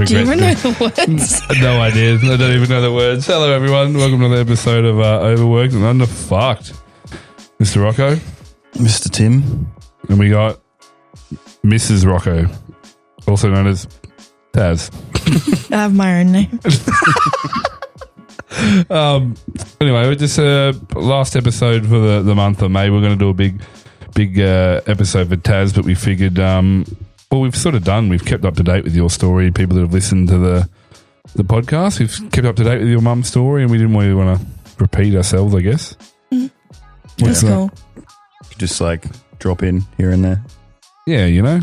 Do you even know the words? No idea. I don't even know the words. Hello, everyone. Welcome to another episode of Overworked and Underfucked. Mr. Rocko. Mr. Tim. And we got Mrs. Rocko, also known as Taz. I have my own name. Anyway, we're just last episode for the month of May. We're going to do a big episode for Taz, but we figured, well, we've sort of done. We've kept up to date with your story. People that have listened to the podcast, we've kept up to date with your mum's story, and we didn't really want to repeat ourselves, I guess. That's cool. Just like drop in here and there. Yeah, you know,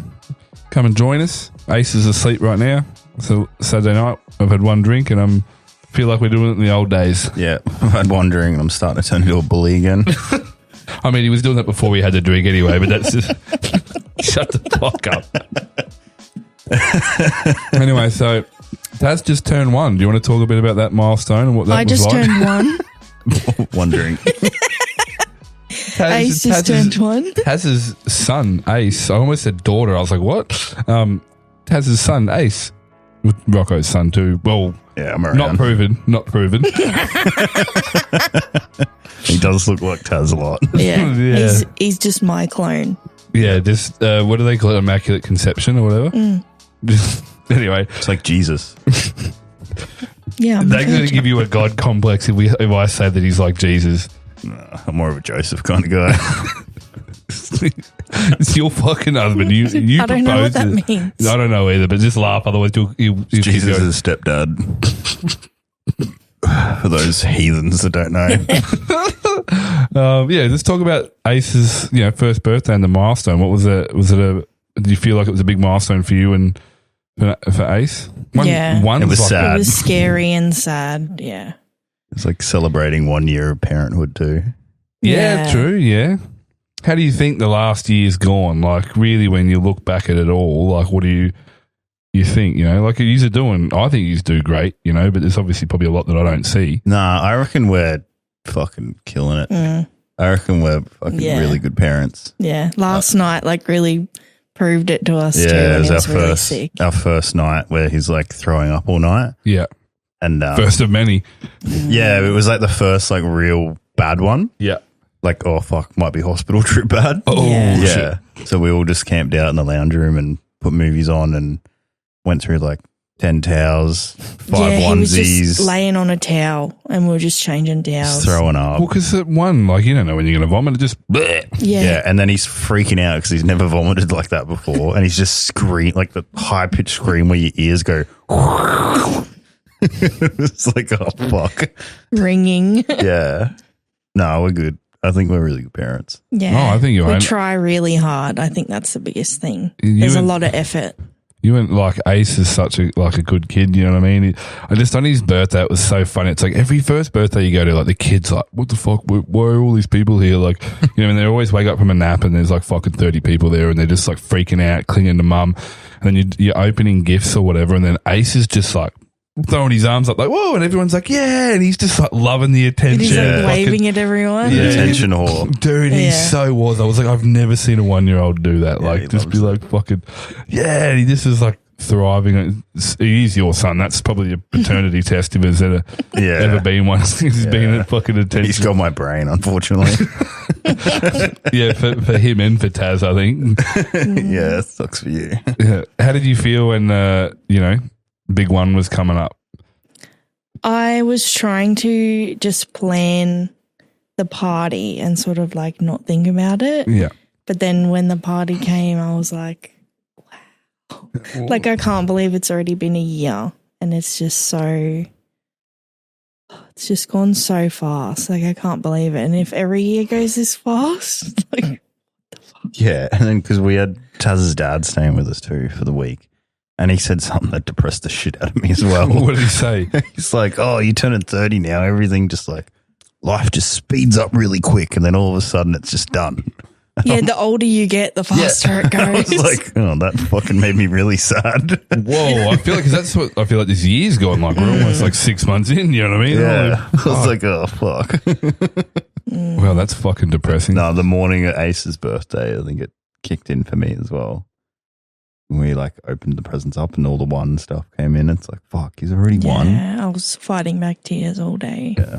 come and join us. Ace is asleep right now. So Saturday night, I've had one drink, and I feel like we're doing it in the old days. Yeah, I've had one drink and I'm starting to turn into a bully again. I mean, he was doing that before we had the drink anyway, but that's just... Shut the fuck up. Anyway, so Taz just turned 1. Do you want to talk a bit about that milestone and what that was like? I just turned 1. One drink. Ace just turned 1. Taz's son, Ace. I almost said daughter. I was like, what? Taz's son, Ace. With Rocco's son too. Well, yeah, I'm around. Not proven. He does look like Taz a lot. Yeah. Yeah. He's just my clone. Yeah, just, what do they call it? Immaculate conception or whatever? Anyway. It's like Jesus. Yeah. They're going to give you a God complex if I say that he's like Jesus. No, I'm more of a Joseph kind of guy. It's your fucking husband. You I don't know what that it. means. I don't know either, but just laugh. Otherwise, you'll Jesus is stepdad. For those heathens that don't know. Yeah, let's talk about Ace's first birthday and the milestone. What was it? Did you feel like it was a big milestone for you and for Ace? Yeah. It was sad. It was scary and sad. Yeah. It's like celebrating 1 year of parenthood too. Yeah, true. Yeah. How do you think the last year's gone? Like, really, when you look back at it all, like, what do you think? Like, you're doing. I think you do great. But there's obviously probably a lot that I don't see. Nah, I reckon we're fucking killing it. I reckon we're fucking really good parents. Yeah. Last night, really proved it to us too. Yeah, it was was really sick. our first night where he's like throwing up all night. Yeah. And first of many. Yeah, it was like the first like real bad one. Yeah. Like, oh fuck, might be hospital trip bad. Oh yeah. So we all just camped out in the lounge room and put movies on and went through like 10 towels, 5 onesies. He was just laying on a towel and we were just changing towels. Just throwing up. Well, because one, like, you don't know when you're going to vomit. It just bleh. Yeah. And then he's freaking out because he's never vomited like that before. And he's just like the high pitched scream where your ears go. It's like, oh fuck. Ringing. Yeah. No, we're good. I think we're really good parents. Yeah. Oh, I think you are. We try really hard. I think that's the biggest thing. You There's a lot of effort. You went like Ace is such a good kid, you know what I mean? I just on his birthday it was so funny. It's like every first birthday you go to, like the kids like, what the fuck? Why are all these people here? Like, and they always wake up from a nap and there's like fucking 30 people there and they're just like freaking out, clinging to mum. And then you're opening gifts or whatever, and then Ace is just like throwing his arms up like, whoa, and everyone's like, yeah, and he's just like loving the attention. He's like waving at everyone. Yeah. Attention whore. Dude, he so was. I was like, I've never seen a 1-year-old do that. Yeah, like, just be like fucking, yeah, and he just is like thriving. He's your son. That's probably a paternity test if there's ever been one. He's been at fucking attention. He's got my brain, unfortunately. Yeah, for him and for Taz, I think. Yeah, it sucks for you. Yeah. How did you feel when, big one was coming up? I was trying to just plan the party and sort of like not think about it. Yeah. But then when the party came, I was like, wow. Like, I can't believe it's already been a year and it's just gone so fast. Like, I can't believe it. And if every year goes this fast, like, what the fuck? Yeah, and then because we had Taz's dad staying with us too for the week. And he said something that depressed the shit out of me as well. What did he say? He's like, oh, you're turning 30 now. Everything just like, life just speeds up really quick. And then all of a sudden it's just done. Yeah, the older you get, the faster it goes. I was like, oh, that fucking made me really sad. Whoa, I feel like, 'cause that's what I feel like this year's gone like. We're almost like 6 months in, you know what I mean? Yeah. I was like, oh, fuck. Well, that's fucking depressing. No, the morning of Ace's birthday, I think it kicked in for me as well. we like opened the presents up and all the one stuff came in. It's like, fuck, he's already won. Yeah, I was fighting back tears all day. Yeah.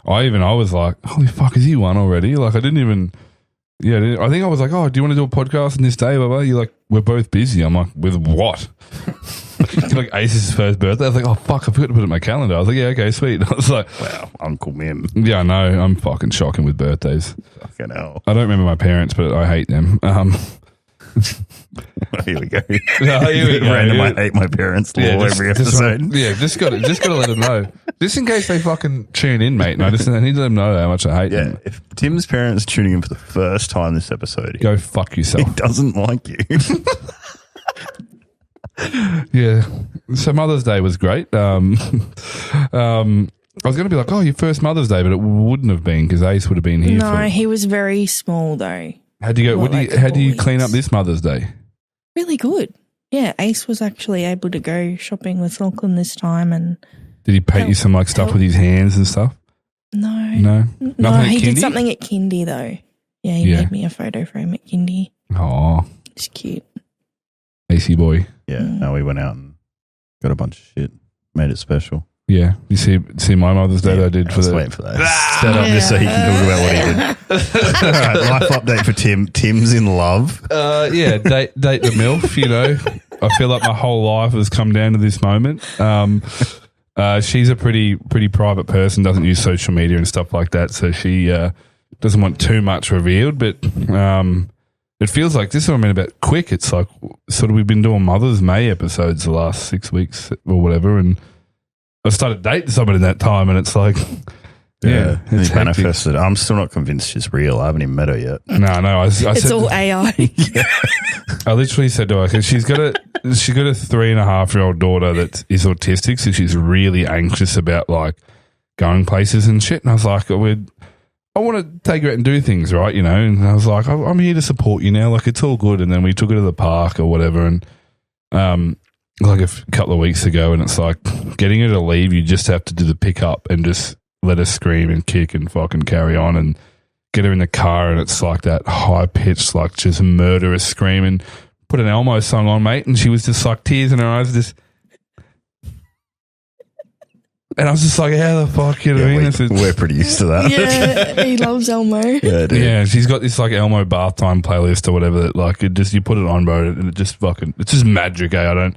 I was like, holy fuck, is he one already? Like, I didn't even, I think I was like, oh, do you want to do a podcast on this day? Blah, blah. You're like, we're both busy. I'm like, with what? Like Ace's first birthday. I was like, oh fuck, I forgot to put it in my calendar. I was like, yeah, okay, sweet. I was like, Wow, Uncle Mim. yeah, I know. I'm fucking shocking with birthdays. Fucking hell. I don't remember my parents, but I hate them. Here we go. Here we go. Random, I hate my parents law every episode. Just got to let them know. Just in case they fucking tune in, mate. I need to let them know how much I hate them. If Tim's parents are tuning in for the first time this episode, Go fuck yourself. he doesn't like you. Yeah. So Mother's Day was great. I was going to be like, oh, your first Mother's Day, but it wouldn't have been because Ace would have been here. No, he was very small though. How do you go? More like How do you weeks. clean up this Mother's Day? Really good. Yeah, Ace was actually able to go shopping with Lachlan this time, and Did he paint you some like stuff with his hands and stuff? no, No, nothing at he did kindy? something at kindy though. Yeah, he Yeah. made me a photo frame at kindy. Oh, It's cute. AC boy. Yeah, no, we went out and got a bunch of shit, made it special. Yeah, you see my Mother's Day that I did I for was the. waiting for that set up just so he can talk about what he did. All right, life update for Tim. Tim's in love. Yeah, date the MILF, you know. I feel like my whole life has come down to this moment. She's a pretty private person, doesn't use social media and stuff like that, so she doesn't want too much revealed, but it feels like this is what I mean about quick. It's like sort of we've been doing Mother's May episodes the last 6 weeks or whatever, and I started dating somebody in that time, and it's like, yeah, he it's hectic. manifested. I'm still not convinced she's real. I haven't even met her yet. No, I It's said, all AI. I literally said to her, 'cause she's got a 3.5-year-old daughter that is autistic, so she's really anxious about like going places and shit. And I was like, I want to take her out and do things, right? You know, and I was like, I'm here to support you now. Like, it's all good. And then we took her to the park or whatever, and like a couple of weeks ago, and it's like getting her to leave. You just have to do the pickup and just let her scream and kick and fucking carry on, and get her in the car, and it's like that high pitched, like just murderous scream, and put an Elmo song on, mate, and she was just like tears in her eyes, just. And I was just like, how the fuck, you know what I mean? We're pretty used to that. Yeah, he loves Elmo. Yeah, dude. Yeah, she's got this like Elmo bath time playlist or whatever that like it just you put it on, bro, and it just fucking it's just magic. I don't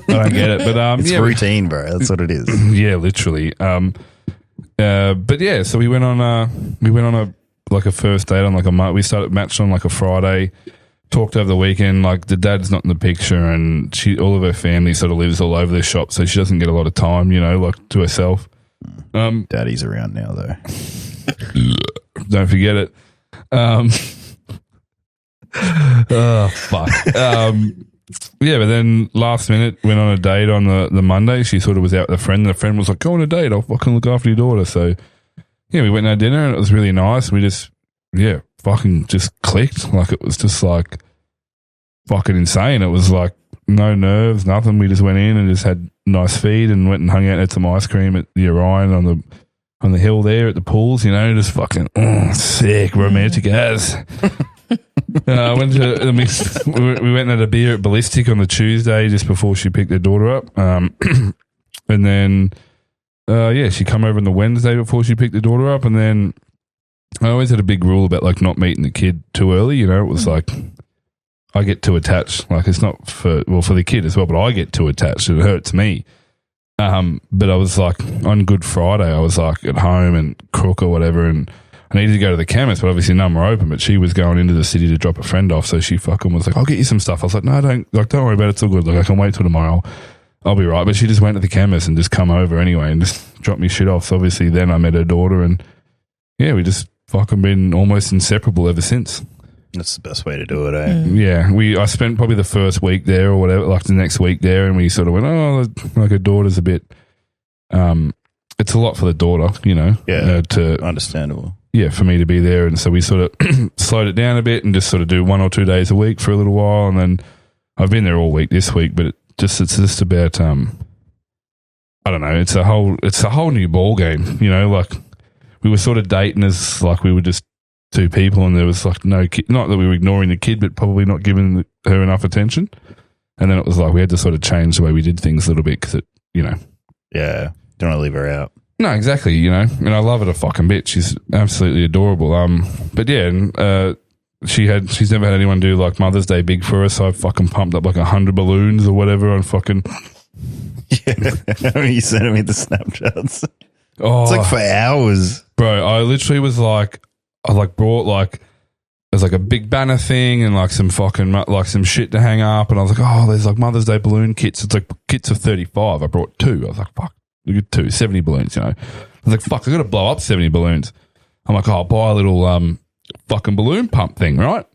get it, but It's yeah, routine, bro. That's what it is. yeah, literally. But yeah, so we went on a first date on like a month. We started matched on like a Friday. Talked over the weekend. Like the dad's not in the picture, and all of her family sort of lives all over the shop, so she doesn't get a lot of time, you know, like to herself. Daddy's around now, though. Don't forget it. Oh fuck. Yeah, but then last minute went on a date on the Monday. She sort of was out with a friend, and the friend was like, "Go on a date. I'll fucking look after your daughter." So yeah, we went and had dinner, and it was really nice. We just fucking just clicked. Like it was just like fucking insane. It was like no nerves, nothing. We just went in and just had nice feed and went and hung out and had some ice cream at the Orion on the hill there at the pools, you know, just fucking sick, romantic as. We went and had a beer at Ballistic on the Tuesday just before she picked her daughter up. And then she come over on the Wednesday before she picked the daughter up, and then I always had a big rule about like not meeting the kid too early. You know, it was like I get too attached. Like it's not for the kid as well, but I get too attached. It hurts me. But I was like on Good Friday, I was like at home and Crook or whatever, and I needed to go to the chemist, but obviously none were open. But she was going into the city to drop a friend off, so she fucking was like, "I'll get you some stuff." I was like, "No, don't worry about it. It's all good. Like I can wait till tomorrow. I'll be right." But she just went to the chemist and just come over anyway and just dropped me shit off. So obviously then I met her daughter, and yeah, we just fucking been almost inseparable ever since. That's the best way to do it, eh? Yeah, I spent probably the first week there or whatever, like the next week there, and we sort of went, oh, like her daughter's a bit, it's a lot for the daughter, you know. Yeah, understandable. Yeah, for me to be there, and so we sort of slowed it down a bit and just sort of do 1 or 2 days a week for a little while, and then I've been there all week this week, but it's just about, I don't know, it's a whole new ball game, you know, like we were sort of dating as like we were just two people, and there was like no kid. Not that we were ignoring the kid, but probably not giving her enough attention. And then it was like we had to sort of change the way we did things a little bit because it, you know. Yeah. Don't want to leave her out. No, exactly, you know. And I love her a fucking bit. She's absolutely adorable. But yeah, and, she's never had anyone do like Mother's Day big for her, so I fucking pumped up like 100 balloons or whatever on fucking. Yeah. You sent me the Snapchats. Oh, it's like for hours. Bro, I literally was like, I like brought like, there's like a big banner thing and like some fucking, like some shit to hang up. And I was like, oh, there's like Mother's Day balloon kits. It's like kits of 35. I brought 2. I was like, fuck, look at 2, 70 balloons, you know. I was like, fuck, I got to blow up 70 balloons. I'm like, oh, I'll buy a little fucking balloon pump thing, right?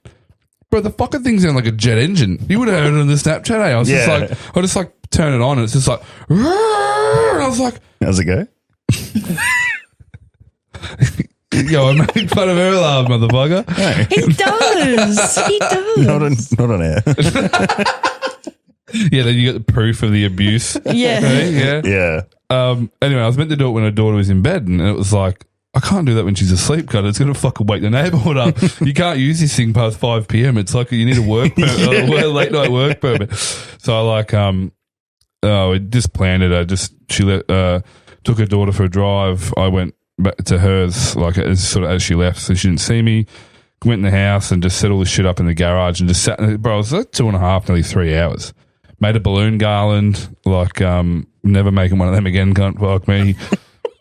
Bro, the fucking thing's in like a jet engine. You would have heard it on the Snapchat, eh? I was just like, I just like turn it on and it's just like, and I was like, how's it go? Yo, I make fun of her laugh, motherfucker. No. He does. He does. Not on air. Yeah, then you get the proof of the abuse. Yeah. Right? Yeah. Yeah. Anyway, I was meant to do it when her daughter was in bed, and it was like, I can't do that when she's asleep, cut. It's going to fucking wake the neighborhood up. You can't use this thing past 5 p.m. It's like you need a work permit, a late night work permit. So I like, we just planned it. She took her daughter for a drive. I went back to hers, like as she left, so she didn't see me. Went in the house and just set all this shit up in the garage and just sat in it. Bro, it was like 2.5, nearly 3 hours. Made a balloon garland, like, never making one of them again, can't fuck me.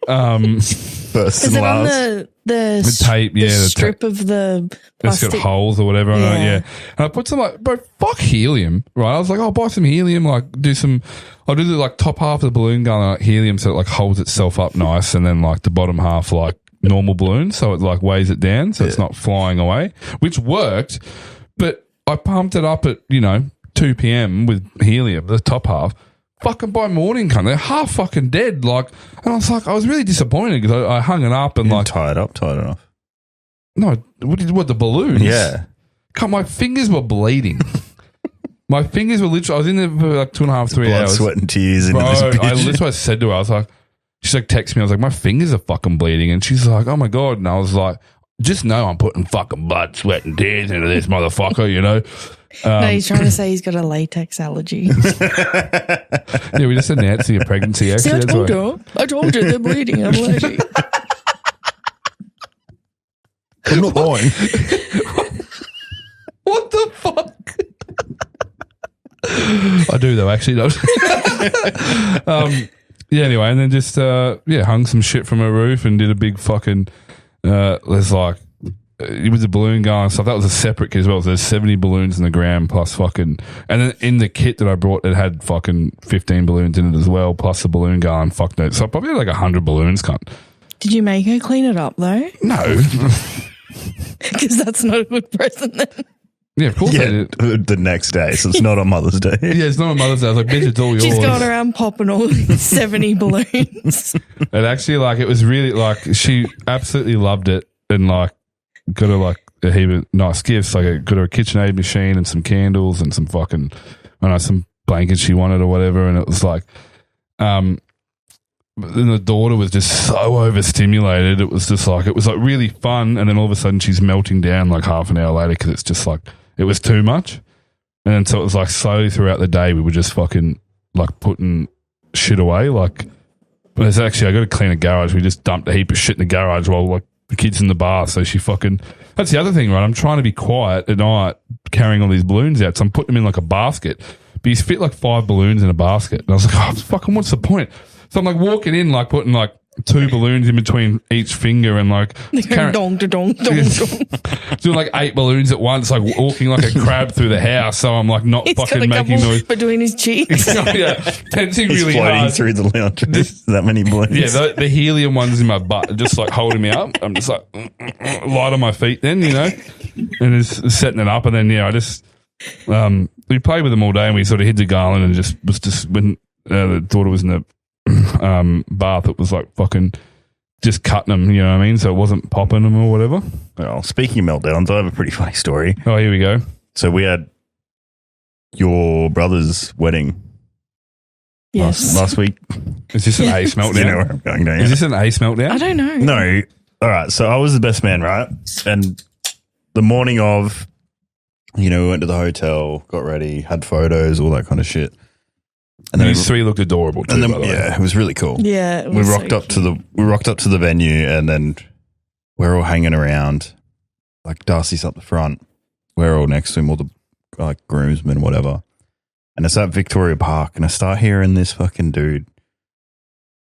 First Is and it on last. the tape, the yeah, the strip of the It's plastic? got holes or whatever. Yeah. Yeah. And I put some like, bro, fuck helium, right? I was like, I'll buy some helium, like I'll do the like top half of the balloon garland like helium so it like holds itself up nice, and then like the bottom half like normal balloon so it like weighs it down so it's not flying away, which worked. But I pumped it up at, 2 p.m. with helium, the top half. Fucking by morning, cunt, they're half fucking dead. Like, and I was like, I was really disappointed because I hung it up and like tied it off. No, what the balloons? Yeah. Cut, my fingers were bleeding. My fingers were literally, I was in there for like 2.5, 3 Blood, hours. sweat and tears into Bro, this bitch. I literally said to her, I was like, she's like texting me, I was like, my fingers are fucking bleeding. And she's like, oh my God. And I was like, just know I'm putting fucking blood, sweat and tears into this motherfucker, you know? No, he's trying to say he's got a latex allergy. Yeah, we just announced your pregnancy, actually. See, That's I told you they're bleeding. I'm allergic. I'm not lying. What the fuck? I do though, actually. No. Yeah. Anyway, and then just hung some shit from a roof and did a big fucking. There's like it was a balloon gun and stuff. That was a separate kit as well. So there's 70 balloons in the ground plus fucking, and then in the kit that I brought, it had fucking 15 balloons in it as well, plus a balloon gun. Fuck no, so I probably had like 100 balloons, cunt. Did you make her clean it up though? No. Because that's not a good present then. Yeah, of course I did. The next day, so it's not on Mother's Day. Yeah, it's not on Mother's Day. I was like, bitch, it's all yours. She's going around popping all these 70 balloons. It actually, like, it was really, like, she absolutely loved it and, like, got her, like, a heap of nice gifts. Like, I got her a KitchenAid machine and some candles and some fucking, I don't know, some blankets she wanted or whatever. And it was like, then the daughter was just so overstimulated. It was just like, it was like really fun. And then all of a sudden she's melting down like half an hour later because it's just like, it was too much. And then so it was like slowly throughout the day, we were just fucking like putting shit away. Like, but it's actually, I got to clean a garage. We just dumped a heap of shit in the garage while like the kid's in the bath. So she fucking, that's the other thing, right? I'm trying to be quiet at night carrying all these balloons out. So I'm putting them in like a basket. But he's fit like 5 balloons in a basket. And I was like, oh, fucking, what's the point? So I'm like walking in, like putting like 2 balloons in between each finger and like Dong, dong, dong, dong. doing like 8 balloons at once, like walking like a crab through the house. So I'm like not He's fucking got a making couple noise. between his cheeks. Yeah, tensing He's really floating hard. through the lounge. That many balloons. Yeah, the helium ones in my butt, just like holding me up. I'm just like light on my feet then, you know, and just setting it up. And then, yeah, I just, we played with them all day and we sort of hid the garland and just when the daughter was in the bath, it was like fucking just cutting them, you know what I mean? So it wasn't popping them or whatever. Well, speaking of meltdowns, I have a pretty funny story. Oh, here we go. So we had your brother's wedding Yes. last week. Is this an ace meltdown? You know where I'm going, don't you? Is this an ace meltdown? I don't know. No. All right. So I was the best man, right? And the morning of, we went to the hotel, got ready, had photos, all that kind of shit. And then these three looked adorable too, by the way. Yeah, it was really cool. Yeah, it we was rocked so up to the venue, and then we're all hanging around. Like Darcy's up the front, we're all next to him, all the like groomsmen, whatever. And it's at Victoria Park, and I start hearing this fucking dude.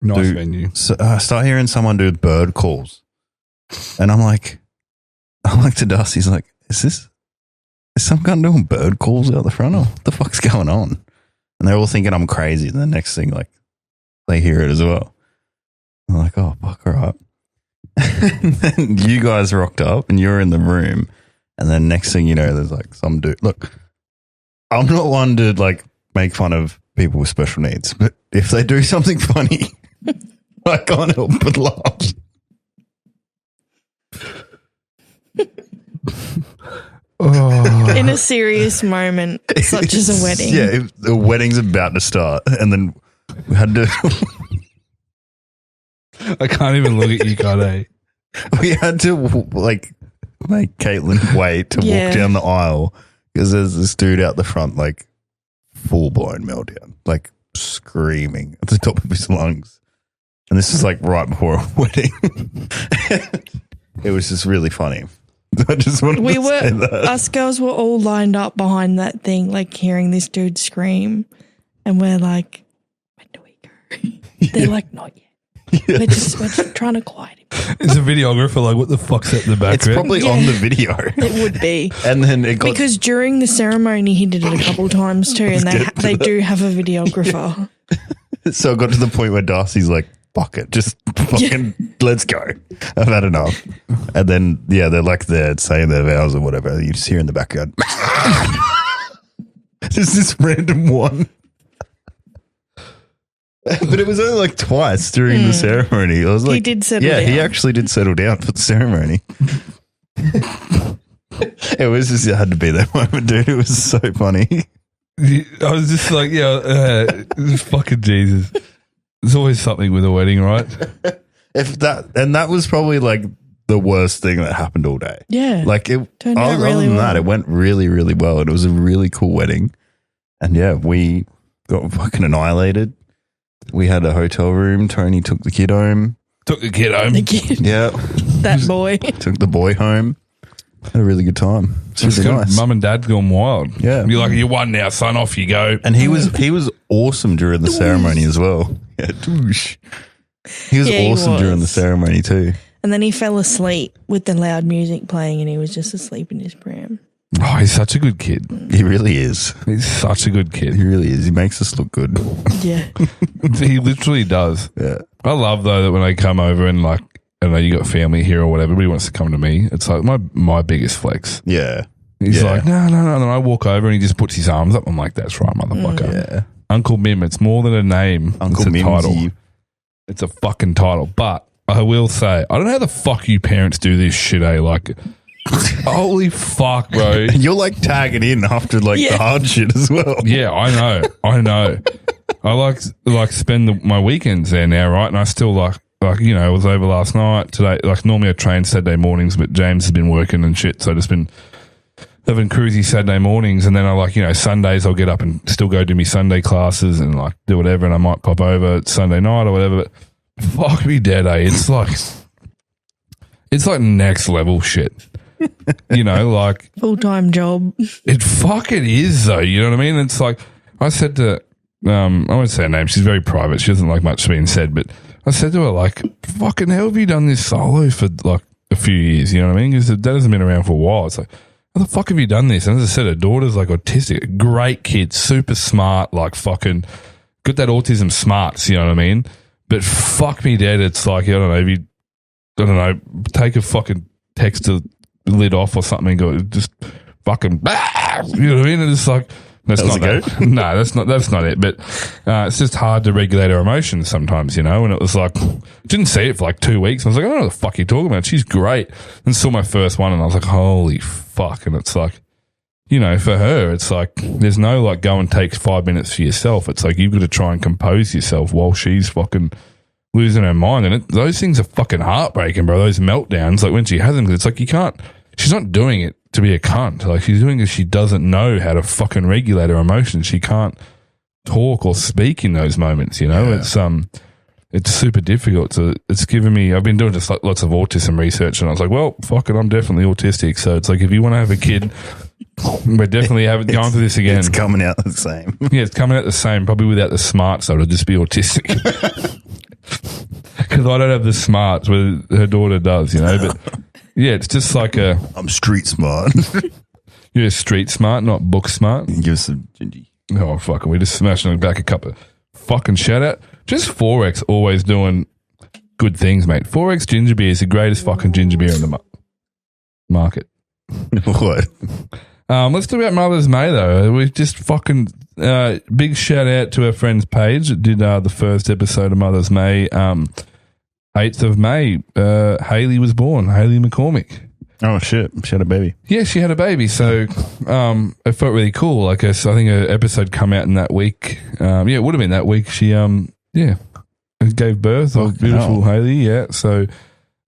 Nice venue. So, I start hearing someone do bird calls, and I'm like to Darcy's like, is some guy doing bird calls out the front? Or what the fuck's going on? And they're all thinking I'm crazy. And the next thing, like, they hear it as well. I'm like, oh, fuck, all right. And then you guys rocked up and you're in the room. And then next thing you know, there's like some dude. Look, I'm not one to like make fun of people with special needs, but if they do something funny, I can't help but laugh. In a serious moment, such as a wedding. Yeah, the wedding's about to start, and then we had to. I can't even look at you, Kade. We had to like make Caitlin wait to walk down the aisle because there's this dude out the front, like full blown meltdown, like screaming at the top of his lungs, and this is like right before a wedding. It was just really funny. I just wanted to say that. Us girls were all lined up behind that thing, like hearing this dude scream, and we're like, when do we go? They're like, not yet. Yeah. We're just trying to quiet him. It's a videographer, like, what the fuck's that in the background? It's probably on the video. It would be. And then it got... Because during the ceremony, he did it a couple times too, and they do have a videographer. Yeah. So it got to the point where Darcy's like, fuck it, just fucking let's go. I've had enough. And then, yeah, they're saying their vows or whatever. You just hear in the background, just this random one. But it was only like twice during the ceremony. I was like, he did settle down. Yeah, he actually did settle down for the ceremony. It was just, it had to be that moment, dude. It was so funny. I was just like, fucking Jesus. There's always something with a wedding, right? That was probably like the worst thing that happened all day. Yeah. Like it turned out other really than well. that, it went really, really well. And it was a really cool wedding. And yeah, we got fucking annihilated. We had a hotel room. Tony took the kid home. Took the kid home. The kid. Yeah. That boy. Took the boy home. Had a really good time. It's really nice. Mum and Dad's gone wild. Yeah. You're like, you won now, son, off you go. And he was awesome during the ceremony as well. Yeah, douche. He was awesome during the ceremony too. And then he fell asleep with the loud music playing, and he was just asleep in his pram. Oh, he's such a good kid. He really is. He's such a good kid. He really is. He makes us look good. Yeah. He literally does. Yeah. I love, though, that when I come over and, like, I know you got family here or whatever, everybody wants to come to me. It's like my biggest flex. Yeah. He's like, no. And then I walk over and he just puts his arms up. I'm like, that's right, motherfucker. Yeah. Uncle Mim. It's more than a name. Uncle it's a Mimsy. title. It's a fucking title. But I will say, I don't know how the fuck you parents do this shit, eh? Like, holy fuck, bro. You're like tagging in after like the hard shit as well. Yeah, I know. I like spend my weekends there now, right? And I still like, you know, I was over last night, today. Like, normally I train Saturday mornings, but James has been working and shit, so I just been having cruisy Saturday mornings, and then I like, you know, Sundays I'll get up and still go do me Sunday classes and like do whatever, and I might pop over Sunday night or whatever, but fuck me dead, eh? It's like next level shit. You know, like Full-time job. It fucking is though, you know what I mean? It's like, I said to, I won't say her name, she's very private, she doesn't like much being said, but I said to her, like, fucking hell have you done this solo for like a few years, you know what I mean? Because her dad hasn't been around for a while. It's like, how the fuck have you done this? And as I said, her daughter's like autistic, great kid, super smart, like fucking got that autism smarts, you know what I mean? But fuck me dead, it's like, I don't know, take a fucking text to lid off or something, go just fucking, you know what I mean? And it's like, that's not that. No, that's not it. But it's just hard to regulate our emotions sometimes, you know. And it was like, didn't see it for like 2 weeks. I was like, I don't know what the fuck you're talking about. She's great. And saw my first one, and I was like, holy fuck. And it's like, you know, for her, it's like there's no like go and take 5 minutes for yourself. It's like you've got to try and compose yourself while she's fucking losing her mind. And those things are fucking heartbreaking, bro. Those meltdowns, like when she has them, 'cause it's like you can't. She's not doing it to be a cunt. Like, she's doing it, she doesn't know how to fucking regulate her emotions. She can't talk or speak in those moments, you know? Yeah. It's super difficult. So it's given me, I've been doing just like lots of autism research, and I was like, well, fuck it, I'm definitely autistic. So it's like, if you want to have a kid, we're definitely going through this again. It's coming out the same. Yeah, it's coming out the same, probably without the smarts, so it'll just be autistic. Because I don't have the smarts where her daughter does, you know? But yeah, it's just like I'm street smart. you're street smart, not book smart. Give us some gingy. Oh, fuck, we just smashing back a cup of fucking shout out. Just 4X always doing good things, mate. 4X ginger beer is the greatest fucking ginger beer in the market. What? Let's talk about Mother's May, though. We just fucking big shout out to our friend's page that did the first episode of Mother's May. 8th of May, Hayley was born, Hayley McCormick. Oh, shit. She had a baby. Yeah, she had a baby. So it felt really cool. Like, I think an episode come out in that week. Yeah, it would have been that week. She, gave birth. Oh, beautiful Hayley. Yeah. So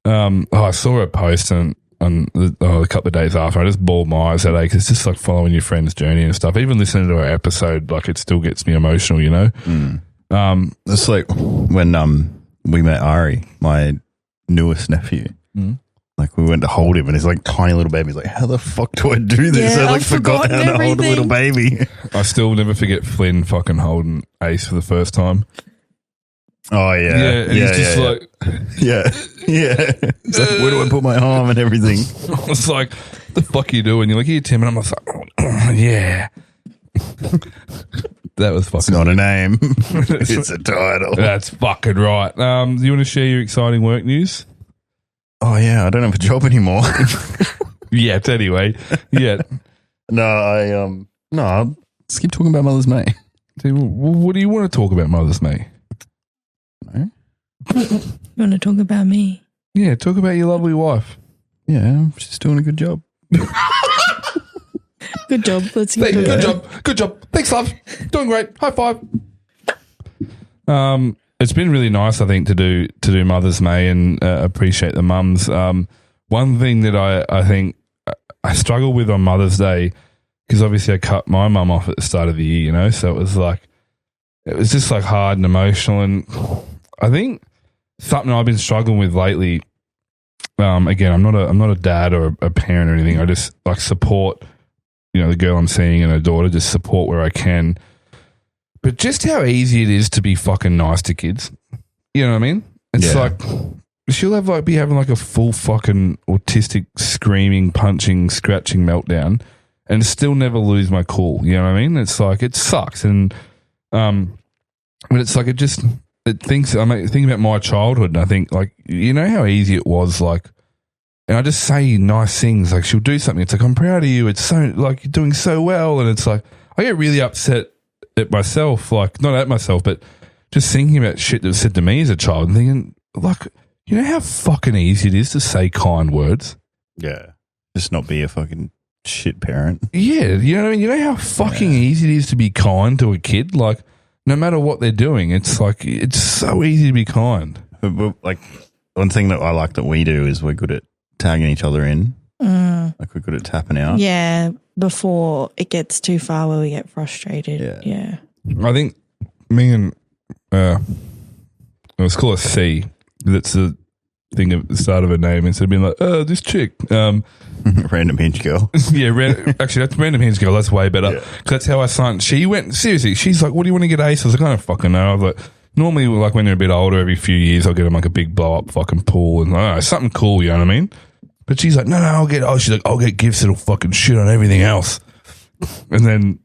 I saw her post on a couple of days after. I just bawled my eyes out. It's just like following your friend's journey and stuff. Even listening to her episode, like, it still gets me emotional, you know? It's like when we met Ari, my newest nephew. Like, we went to hold him, and he's like tiny little baby. He's like, how the fuck do I do this? Yeah, I like forgot how to hold a little baby. I still never forget Flynn fucking holding Ace for the first time. Oh, yeah. Yeah, and he's just like... Yeah. It's like, where do I put my arm and everything? I was like, the fuck are you doing? You're like, here, Tim. And I'm like, oh, yeah. That was fucking... It's not a name. It's a title. That's fucking right. Do you want to share your exciting work news? Oh, yeah. I don't have a job anymore. Yet, anyway. Yet. No, let's keep talking about Mother's May. What do you want to talk about Mother's May? No? You want to talk about me? Yeah, talk about your lovely wife. Yeah, she's doing a good job. Good job. Let's get Good job. Good job. Thanks, love. Doing great. High five. It's been really nice, I think, to do Mother's May and appreciate the mums. One thing that I think I struggle with on Mother's Day, because obviously I cut my mum off at the start of the year, you know, so it was just like hard and emotional. And I think something I've been struggling with lately, again, I'm not a dad or a parent or anything. I just like support, you know, the girl I'm seeing and her daughter, just support where I can. But just how easy it is to be fucking nice to kids. You know what I mean? It's like, she'll be having like a full fucking autistic screaming, punching, scratching meltdown and still never lose my cool. You know what I mean? It's like, it sucks. And, but it's like, I'm thinking about my childhood, and I think, like, you know how easy it was, like, and I just say nice things, like, she'll do something, it's like, I'm proud of you, it's so, like, you're doing so well, and it's like, I get really upset at myself, like, not at myself, but just thinking about shit that was said to me as a child, and thinking, like, you know how fucking easy it is to say kind words? Yeah. Just not be a fucking shit parent. Yeah, you know what I mean? You know how fucking easy it is to be kind to a kid? Like, no matter what they're doing, it's like, it's so easy to be kind. But like, one thing that I like that we do is we're good at tagging each other in. Like, we're good at tapping out. Yeah, before it gets too far where we get frustrated. Yeah. I think me and let's call her C. That's the thing at the start of her name, instead of being like, oh, this chick. Random Hinge Girl. Yeah, actually, that's Random Hinge Girl. That's way better. Because that's how I signed. She went, seriously, she's like, what do you want to get Ace? I was like, I don't fucking know. I was like, normally, like, when they're a bit older, every few years, I'll get them like a big blow up fucking pool and I don't know, something cool, you know what I mean? But she's like, no, I'll get gifts that'll fucking shit on everything else. And then,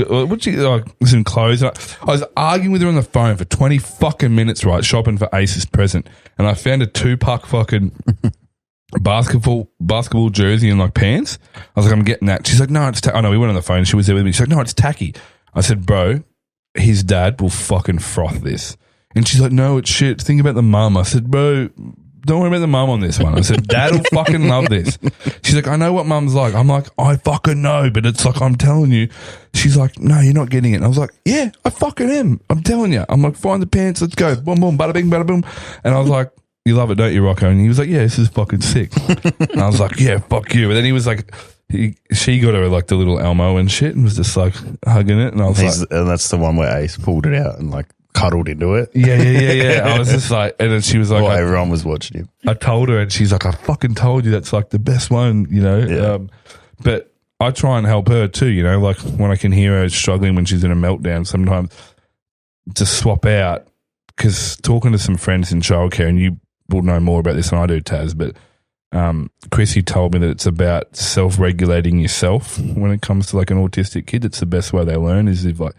what's she, like, some clothes? I was arguing with her on the phone for 20 fucking minutes, right, shopping for Ace's present. And I found a 2-pack fucking basketball jersey and like pants. I was like, I'm getting that. She's like, no, it's tacky. I know, we went on the phone. She was there with me. She's like, no, it's tacky. I said, bro, his dad will fucking froth this. And she's like, no, it's shit. Think about the mum. I said, bro, don't worry about the mum on this one. I said, dad will fucking love this. She's like, I know what mum's like. I'm like, I fucking know, but it's like, I'm telling you. She's like, no, you're not getting it. And I was like, yeah, I fucking am. I'm telling you. I'm like, find the pants. Let's go. Boom, boom, bada bing, bada boom. And I was like, you love it, don't you, Rocko? And he was like, yeah, this is fucking sick. And I was like, yeah, fuck you. And then he was like, she got her like the little Elmo and shit and was just like hugging it. And I was like, and that's the one where Ace pulled it out and like cuddled into it. Yeah. I was just like, and then she was like, everyone was watching him. I told her and she's like, I fucking told you that's like the best one, you know? Yeah. But I try and help her too, you know, like when I can hear her struggling when she's in a meltdown, sometimes to swap out, because talking to some friends in childcare, and you will know more about this than I do, Taz, but Chrissy told me that it's about self-regulating yourself when it comes to like an autistic kid. It's the best way they learn is if like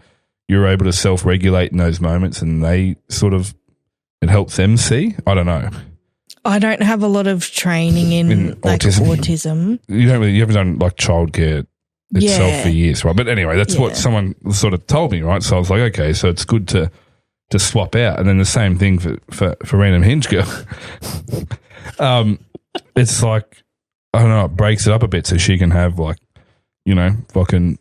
you're able to self-regulate in those moments and they sort of, it helps them see. I don't know. I don't have a lot of training in like autism. You haven't done like childcare itself for years, right? But anyway, that's what someone sort of told me, right? So I was like, okay, so it's good to swap out. And then the same thing for random Hinge Girl. It's like, I don't know, it breaks it up a bit so she can have like, you know, fucking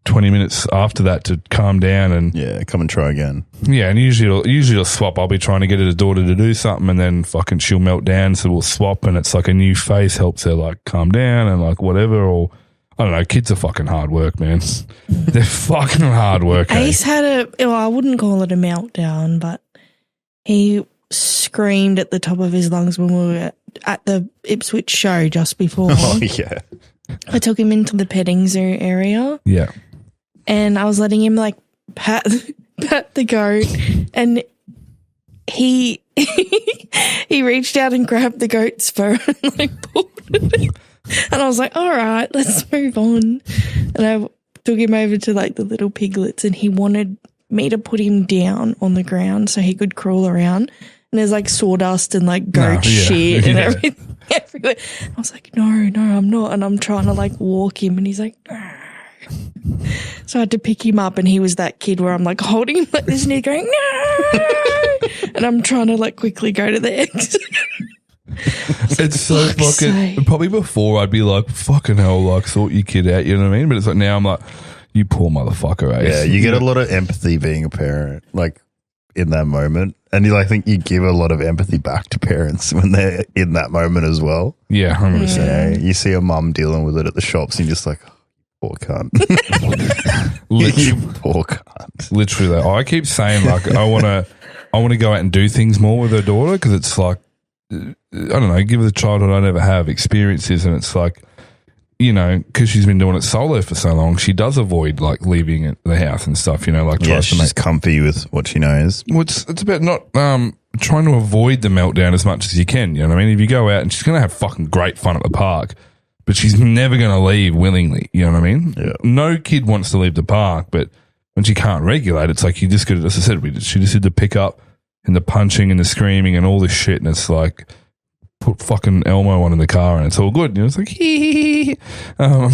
20 minutes after that to calm down and come and try again. Yeah, and usually I'll swap. I'll be trying to get her daughter to do something and then fucking she'll melt down, so we'll swap and it's like a new face helps her like calm down and like whatever. Or I don't know, kids are fucking hard work, man. They're fucking hard work. Ace had I wouldn't call it a meltdown, but he screamed at the top of his lungs when we were at the Ipswich show just before. Oh, yeah. I took him into the petting zoo area. Yeah. And I was letting him like pat the goat, and he reached out and grabbed the goat's fur and like pulled it. And I was like, all right, let's move on. And I took him over to like the little piglets, and he wanted me to put him down on the ground so he could crawl around. And there's like sawdust and like goat shit and everything everywhere. I was like, no, I'm not. And I'm trying to like walk him, and he's like, "Arr." So I had to pick him up, and he was that kid where I'm like holding him like this and he's going, no. And I'm trying to like quickly go to the exit. It's so fucking, probably before I'd be like, fucking hell, like sort your kid out, you know what I mean? But it's like now I'm like, you poor motherfucker, Ace. Yeah, you get a lot of empathy being a parent, like in that moment. And I think you give a lot of empathy back to parents when they're in that moment as well. Yeah, 100%. Yeah, you see a mum dealing with it at the shops and you're just like, poor cunt. Literally, poor cunt. Literally, though. I keep saying like I want to go out and do things more with her daughter, because it's like, I don't know, give her the childhood I never have experiences, and it's like, you know, because she's been doing it solo for so long, she does avoid like leaving the house and stuff, you know, like tries to make comfy with what she knows. Well, it's about not trying to avoid the meltdown as much as you can, you know what I mean? If you go out, and she's going to have fucking great fun at the park, but she's never going to leave willingly, you know what I mean? Yeah. No kid wants to leave the park, but when she can't regulate, it's like you just got to, as I said, she just did the pick up and the punching and the screaming and all this shit, and it's like, put fucking Elmo on in the car and it's all good. You know, it's like, hee. You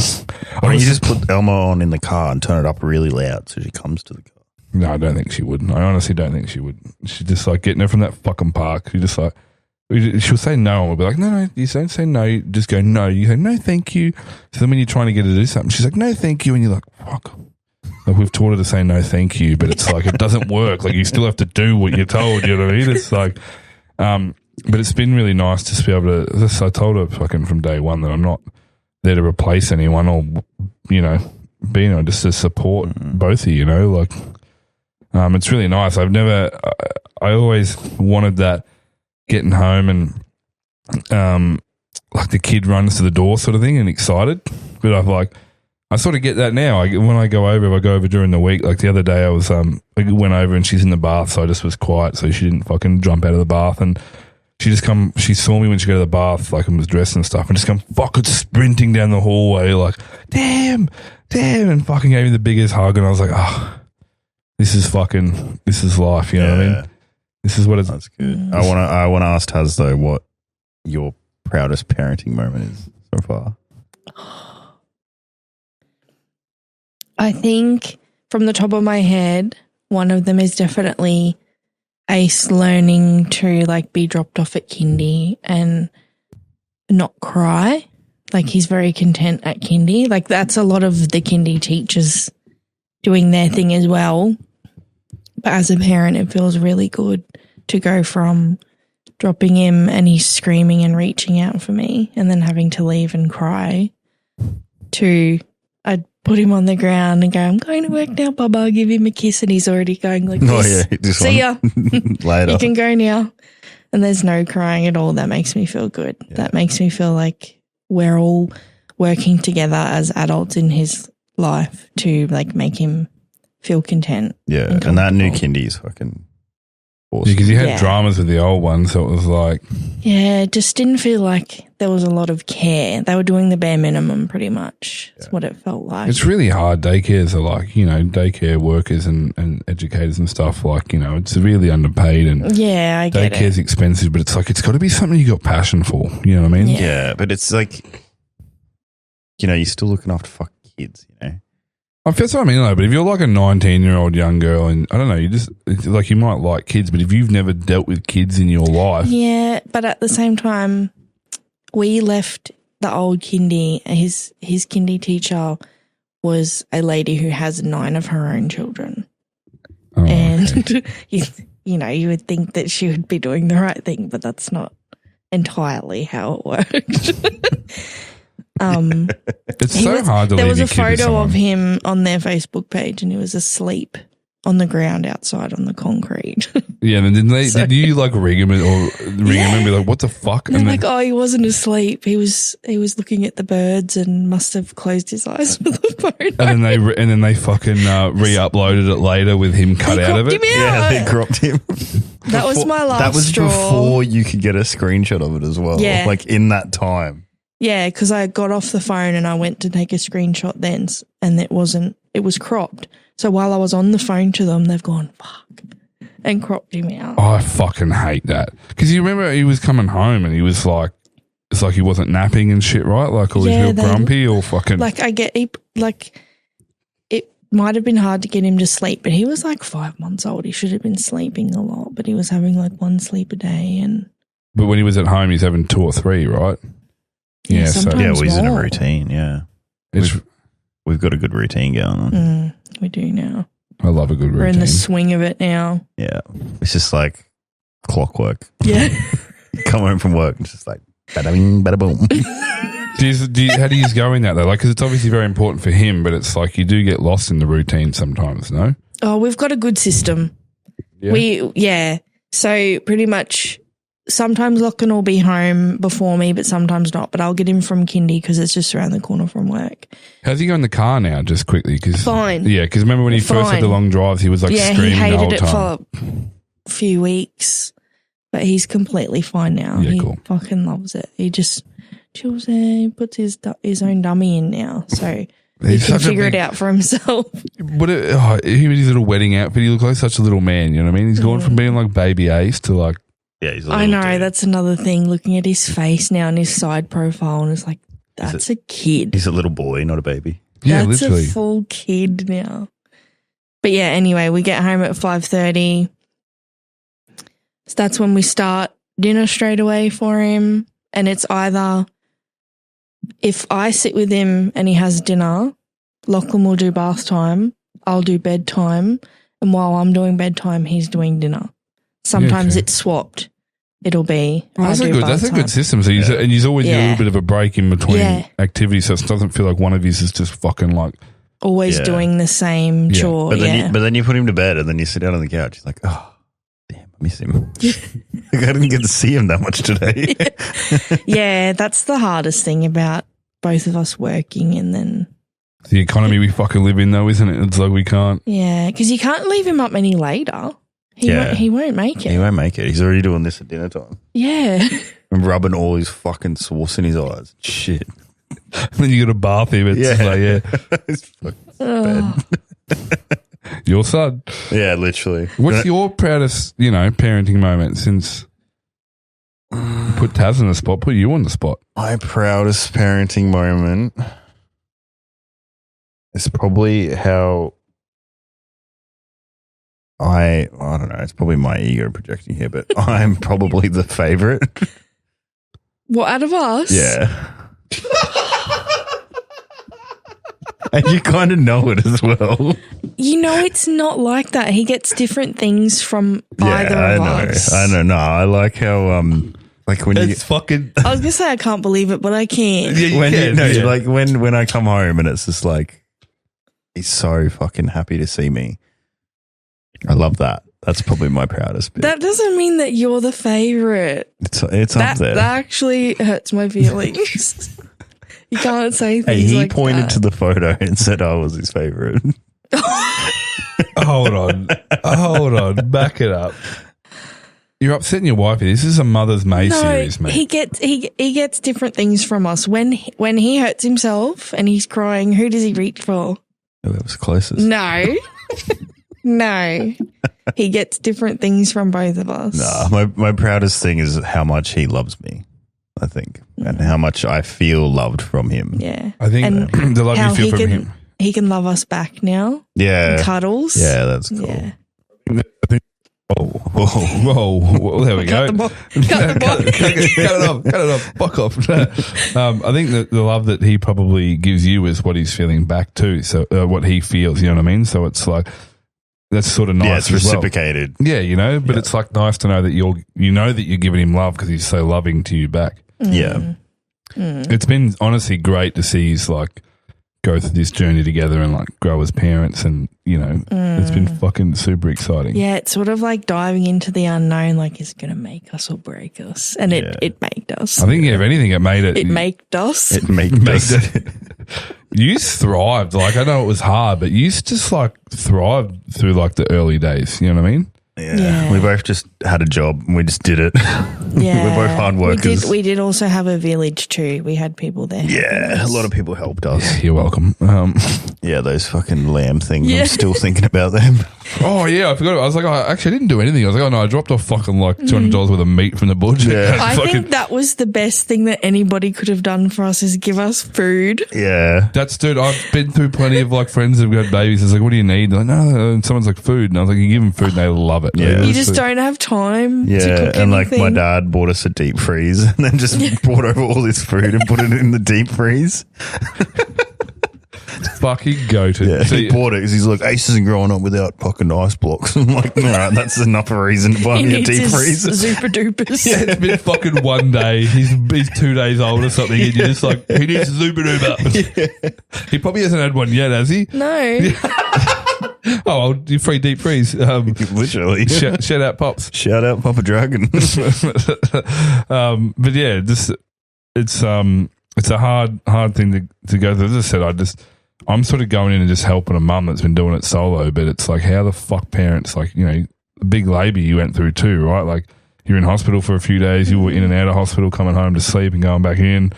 just put Elmo on in the car and turn it up really loud so she comes to the car. No, I don't think she would. I honestly don't think she would. She's just like getting her from that fucking park. She just like, she'll say no and we'll be like, no, you don't say no. You just go no. You say, no, thank you. So then when you're trying to get her to do something, she's like, no, thank you. And you're like, fuck. Like, we've taught her to say no, thank you, but it's like, it doesn't work. Like, you still have to do what you're told, you know what I mean? It's like, but it's been really nice to be able to, I told her fucking from day one that I'm not there to replace anyone or, you know, being just to support both of you, you know, like, it's really nice. I always wanted that getting home and, like the kid runs to the door sort of thing and excited, but I sort of get that now. When I go over during the week. Like the other day I went over and she's in the bath, so I just was quiet so she didn't fucking jump out of the bath, and she saw me when she got to the bath, like I was dressed and stuff, and just come fucking sprinting down the hallway like, damn, and fucking gave me the biggest hug, and I was like, oh, this is life, you know what I mean? This is what it's. That's good. I want to ask Taz though what your proudest parenting moment is so far. I think from the top of my head, one of them is definitely Ace learning to like be dropped off at kindy and not cry. Like he's very content at kindy. Like that's a lot of the kindy teachers doing their thing as well. But as a parent, it feels really good to go from dropping him and he's screaming and reaching out for me and then having to leave and cry to I'd put him on the ground and go, I'm going to work now, Bubba, give him a kiss, and he's already going like this. Just See ya. later. You can go now. And there's no crying at all. That makes me feel good. Yeah. That makes me feel like we're all working together as adults in his life to like make him feel content. Yeah, and that new kindy's fucking awesome. Because you had dramas with the old one, so it was like... Yeah, it just didn't feel like there was a lot of care. They were doing the bare minimum pretty much. That's what it felt like. It's really hard. Daycares are like, you know, daycare workers and educators and stuff, like, you know, it's really underpaid and yeah, I get daycare's expensive, but it's like, it's got to be something you got passion for, you know what I mean? Yeah, but it's like, you know, you're still looking after fucking kids, you know? That's what I mean, though, but if you're like a 19-year-old young girl and, I don't know, you just, like, you might like kids, but if you've never dealt with kids in your life. Yeah, but at the same time, we left the old kindy, his kindy teacher was a lady who has 9 of her own children. Oh, and, okay. you know, you would think that she would be doing the right thing, but that's not entirely how it worked. It's so hard to leave your kid with someone. There was a photo of him on their Facebook page and he was asleep on the ground outside on the concrete. Yeah, and then did you like ring him him and be like, what the fuck? And they're like, oh, he wasn't asleep. He was looking at the birds and must have closed his eyes for the photo. And then they fucking re-uploaded it later with him cut out of it. Yeah, they cropped him. That was my last That was straw. before you could get a screenshot of it as well. Yeah. Like in that time. Yeah, because I got off the phone and I went to take a screenshot then and it was cropped. So while I was on the phone to them, they've gone, fuck, and cropped him out. Oh, I fucking hate that. Because you remember he was coming home and he was like, it's like he wasn't napping and shit, right? Like, or he was grumpy or fucking. Like, it might have been hard to get him to sleep, but he was like 5 months old. He should have been sleeping a lot, but he was having like 1 sleep a day. But when he was at home, he's having 2 or 3, right? Yeah, sometimes he's in a routine, yeah. We've got a good routine going on. We do now. I love a good routine. We're in the swing of it now. Yeah. It's just like clockwork. Yeah. Come home from work and it's just like bada bing, bada boom. How do you go in that though? Like, because it's obviously very important for him, but it's like you do get lost in the routine sometimes, no? Oh, we've got a good system. Yeah. So pretty much sometimes Lachlan will be home before me, but sometimes not. But I'll get him from kindy because it's just around the corner from work. How's he go in the car now, just quickly? Fine. Yeah, because remember when he first had the long drives, he was like screaming the whole time. He hated it for a few weeks, but he's completely fine now. Yeah, he cool. fucking loves it. He just chills there, puts his own dummy in now, so he can figure it out for himself. Him in his little wedding outfit, he looks like such a little man, you know what I mean? He's gone from being like baby Ace to like... Yeah, he's I know, dude. That's another thing, looking at his face now and his side profile, and it's like, that's a kid. He's a little boy, not a baby. Yeah, that's literally. A full kid now. But yeah, anyway, we get home at 5:30. So that's when we start dinner straight away for him. And it's either if I sit with him and he has dinner, Lachlan will do bath time, I'll do bedtime, and while I'm doing bedtime, he's doing dinner. Sometimes it's swapped. It'll be. That's a good system. So and you always get a little bit of a break in between activities, so it doesn't feel like one of you is just fucking like always doing the same chore. But then you put him to bed, and then you sit down on the couch. He's like, oh, damn, I miss him. I didn't get to see him that much today. Yeah, that's the hardest thing about both of us working, and then the economy we fucking live in, though, isn't it? It's like we can't. Yeah, because you can't leave him up any later. He won't make it. He won't make it. He's already doing this at dinner time. Yeah. And rubbing all his fucking sauce in his eyes. Shit. Then you got to bath him. It's It's fucking bad. Your son. Yeah, literally. What's your proudest, parenting moment since put Taz on the spot, put you on the spot? My proudest parenting moment is probably how I don't know, it's probably my ego projecting here, but I'm probably the favorite. What, out of us? Yeah. And you kind of know it as well. It's not like that. He gets different things from either of us. I know. No, I like how Like when It's fucking. I was gonna say I can't believe it, but I can. Yeah, you when can, yeah. like when I come home and it's just like he's so fucking happy to see me. I love that. That's probably my proudest bit. That doesn't mean that you're the favorite. It's up That there. actually hurts my feelings. You can't say things He like pointed that. to the photo and said I was his favorite. Hold on. Back it up. You're upsetting your wife. This is a Mother's May series, mate. he gets different things from us. When he hurts himself and he's crying, who does he reach for? Whoever's closest. No. No. He gets different things from both of us. Nah, my proudest thing is how much he loves me, I think, and how much I feel loved from him. Yeah. I think And the love how you feel he from can, him. He can love us back now. Yeah. Cuddles. Yeah, that's cool. Yeah. Whoa, there we go. Cut the box. Cut it off. Fuck off. I think that the love that he probably gives you is what he's feeling back too. So what he feels, you know what I mean? So it's like, that's sort of nice. Yeah, it's as well. reciprocated. Yeah, you know, but it's like nice to know that you're giving him love because he's so loving to you back. Yeah. It's been honestly great to see he's like go through this journey together and like grow as parents, and you know, it's been fucking super exciting. Yeah, it's sort of like diving into the unknown, like is it going to make us or break us? And it made us. I think if anything, it made it. It made us. It makes it. You thrived. Like, I know it was hard, but you just like thrived through like the early days. You know what I mean? Yeah. We both just had a job and we just did it. Yeah. We're both hard workers. We did also have a village too. We had people there. Yeah, a lot of people helped us. You're welcome. Yeah, those fucking lamb things. Yeah. I'm still thinking about them. Oh yeah, I forgot. I was like, I didn't do anything. I was like, oh no, I dropped off fucking like $200 worth of meat from the butcher. Yeah. I think that was the best thing that anybody could have done for us is give us food. Yeah. That's dude. I've been through plenty of like friends who've got babies. It's like, what do you need? They're like, no. And someone's like, food. And I was like, you give them food, and they love it. Yeah. Like, You just don't have time to Yeah, cook and like my anything. dad bought us a deep freeze and then just brought over all this food and put it in the deep freeze. fucking goated. Yeah, So he bought it because he's like, Ace isn't growing up without fucking ice blocks. I'm like, all right, that's enough of a reason to buy He me a needs deep his freezer. super dupers. yeah, it's been fucking one day. He's 2 days old or something, and you're just like, he needs a Zuba Duba. He probably hasn't had one yet, has he? No. Oh, I'll do free deep freeze. Literally. Shout out, Pops. Shout out Papa Dragon. But yeah, it's a hard thing to go through. As I said, I'm sort of going in and just helping a mum that's been doing it solo, but it's like, how the fuck parents, like, you know, the big labour you went through too, right? Like, you're in hospital for a few days, you were in and out of hospital, coming home to sleep and going back in.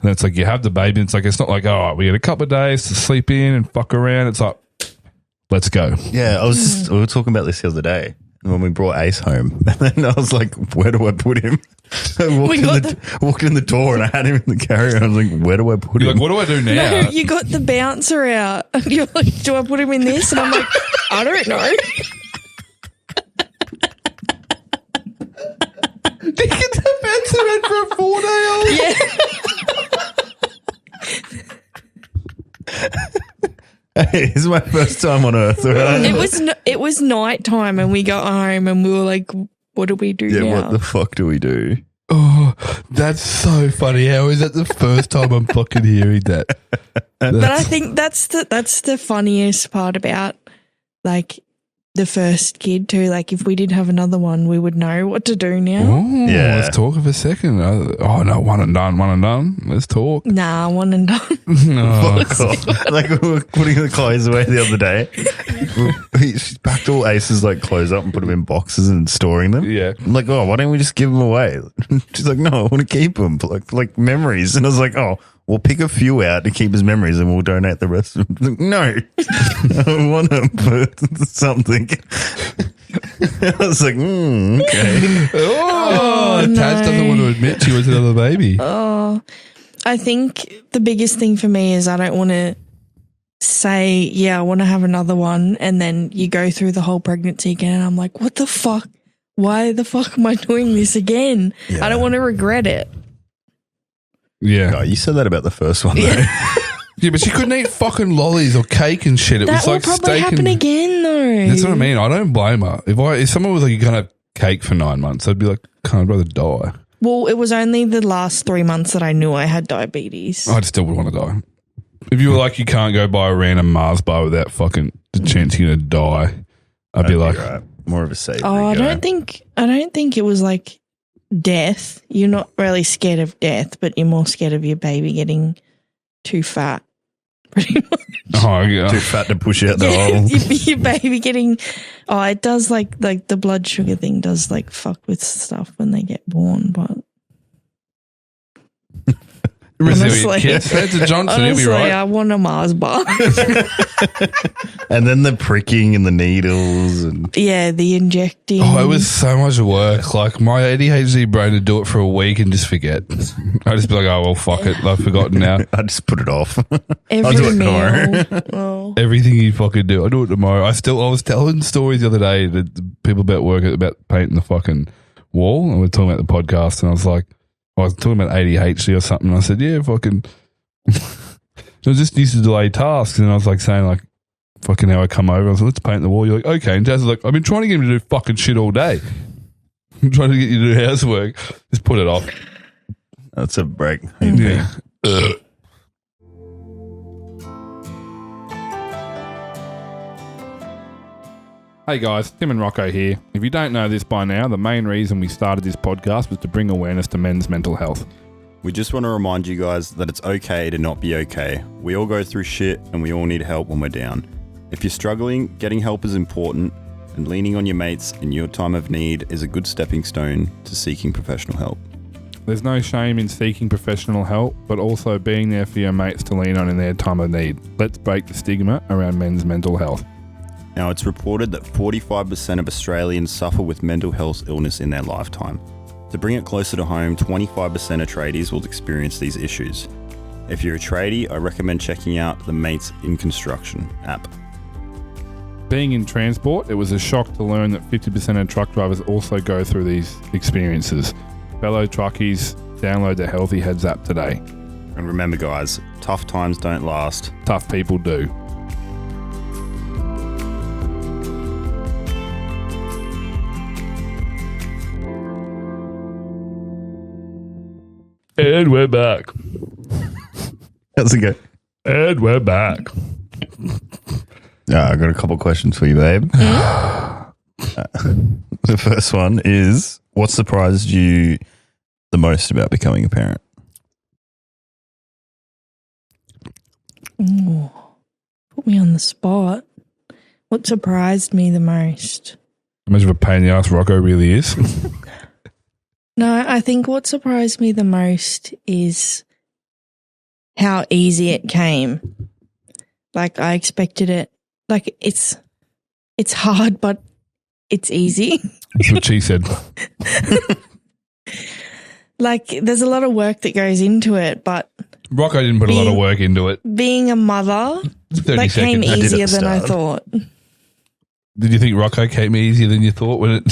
And it's like, you have the baby, and it's like, it's not like, oh, we get a couple of days to sleep in and fuck around. It's like, let's go. Yeah, we were talking about this the other day when we brought Ace home. And then I was like, where do I put him? I walked in the door and I had him in the carrier and I was like, where do I put You're him? like, what do I do now? No, you got the bouncer out. And you're like, do I put him in this? And I'm like, I don't know. They get the bouncer in for a 4-day-old. Yeah. Hey, this is my first time on Earth. Right? It was night time and we got home and we were like, what do we do Yeah, now? what the fuck do we do? Oh, that's so funny. How is that the first time I'm fucking hearing that? But I think that's the funniest part about like the first kid too. Like if we did have another one, we would know what to do now. Oh, Yeah. let's talk for a second. Oh, no, one and done. Let's talk. Nah, one and done. No. Fuck off. Like we were putting the clothes away the other day. She packed all Ace's like clothes up and put them in boxes and storing them. Yeah. I'm like, oh, why don't we just give them away? She's like, no, I want to keep them like memories. And I was like, oh, we'll pick a few out to keep as memories and we'll donate the rest of them. Like, no, I want them for something. I was like, okay. Oh, no. Taz doesn't want to admit she was another baby. Oh, I think the biggest thing for me is I don't want to say, yeah, I want to have another one. And then you go through the whole pregnancy again. And I'm like, what the fuck? Why the fuck am I doing this again? Yeah. I don't want to regret it. Yeah. Oh, you said that about the first one, though. Yeah, but she couldn't eat fucking lollies or cake and shit. It That was will like probably steak happen and... again though. That's what I mean. I don't blame her. If someone was like, you're going to have cake for 9 months, I'd be like, I'd rather die. Well, it was only the last 3 months that I knew I had diabetes. I still would want to die. If you were like, you can't go buy a random Mars bar without fucking the chance you're going to die, I'd be like, right. More of a safe. I don't think it was like death. You're not really scared of death, but you're more scared of your baby getting too fat. Pretty much. oh, yeah. Too fat to push out the hole. your baby getting. Oh, it does like the blood sugar thing does like fuck with stuff when they get born, but. Resilient kids. That's a Johnson, honestly, you'll be right. I want a Mars bar. And then the pricking and the needles and Yeah, the injecting. Oh, it was so much work. Like, my ADHD brain would do it for a week and just forget. I'd just be like, oh, well, fuck it. I've forgotten now. I just put it off. every I'll do it meal. tomorrow. Oh. Everything you fucking do. I do it tomorrow. I was telling stories the other day to people about work, about painting the fucking wall. And we're talking about the podcast. And I was talking about ADHD or something. And I said, yeah, fucking. I just used to delay tasks. And I was like saying, like, fucking how I come over. I was like, let's paint the wall. You're like, okay. And Jazz is like, I've been trying to get him to do fucking shit all day. I'm trying to get you to do housework. Just put it off. That's a break. Yeah. Hey guys, Tim and Rocko here. If you don't know this by now, the main reason we started this podcast was to bring awareness to men's mental health. We just want to remind you guys that it's okay to not be okay. We all go through shit and we all need help when we're down. If you're struggling, getting help is important, and leaning on your mates in your time of need is a good stepping stone to seeking professional help. There's no shame in seeking professional help, but also being there for your mates to lean on in their time of need. Let's break the stigma around men's mental health. Now, it's reported that 45% of Australians suffer with mental health illness in their lifetime. To bring it closer to home, 25% of tradies will experience these issues. If you're a tradie, I recommend checking out the Mates in Construction app. Being in transport, it was a shock to learn that 50% of truck drivers also go through these experiences. Fellow truckies, download the Healthy Heads app today. And remember guys, tough times don't last. Tough people do. And we're back. How's it go? And we're back. I got a couple questions for you, babe. The first one is, what surprised you the most about becoming a parent? Ooh, put me on the spot. What surprised me the most? How much of a pain in the ass Rocko really is. No, I think what surprised me the most is how easy it came. Like, I expected it. Like, it's hard, but it's easy. That's what she said. Like, there's a lot of work that goes into it, but Rocko didn't put a lot of work into it. being a mother, 30 that came seconds. easier at the than I start. thought. Did you think Rocko came easier than you thought when it...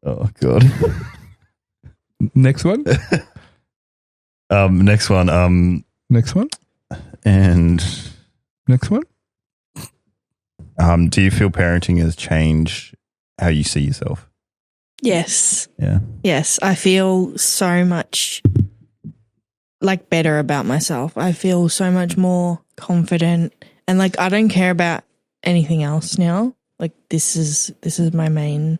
Oh, God. Next one? Next one. Next one? And Next one? do you feel parenting has changed how you see yourself? Yes. Yeah. Yes. I feel so much like better about myself. I feel so much more confident, and like, I don't care about anything else now. Like, this is my main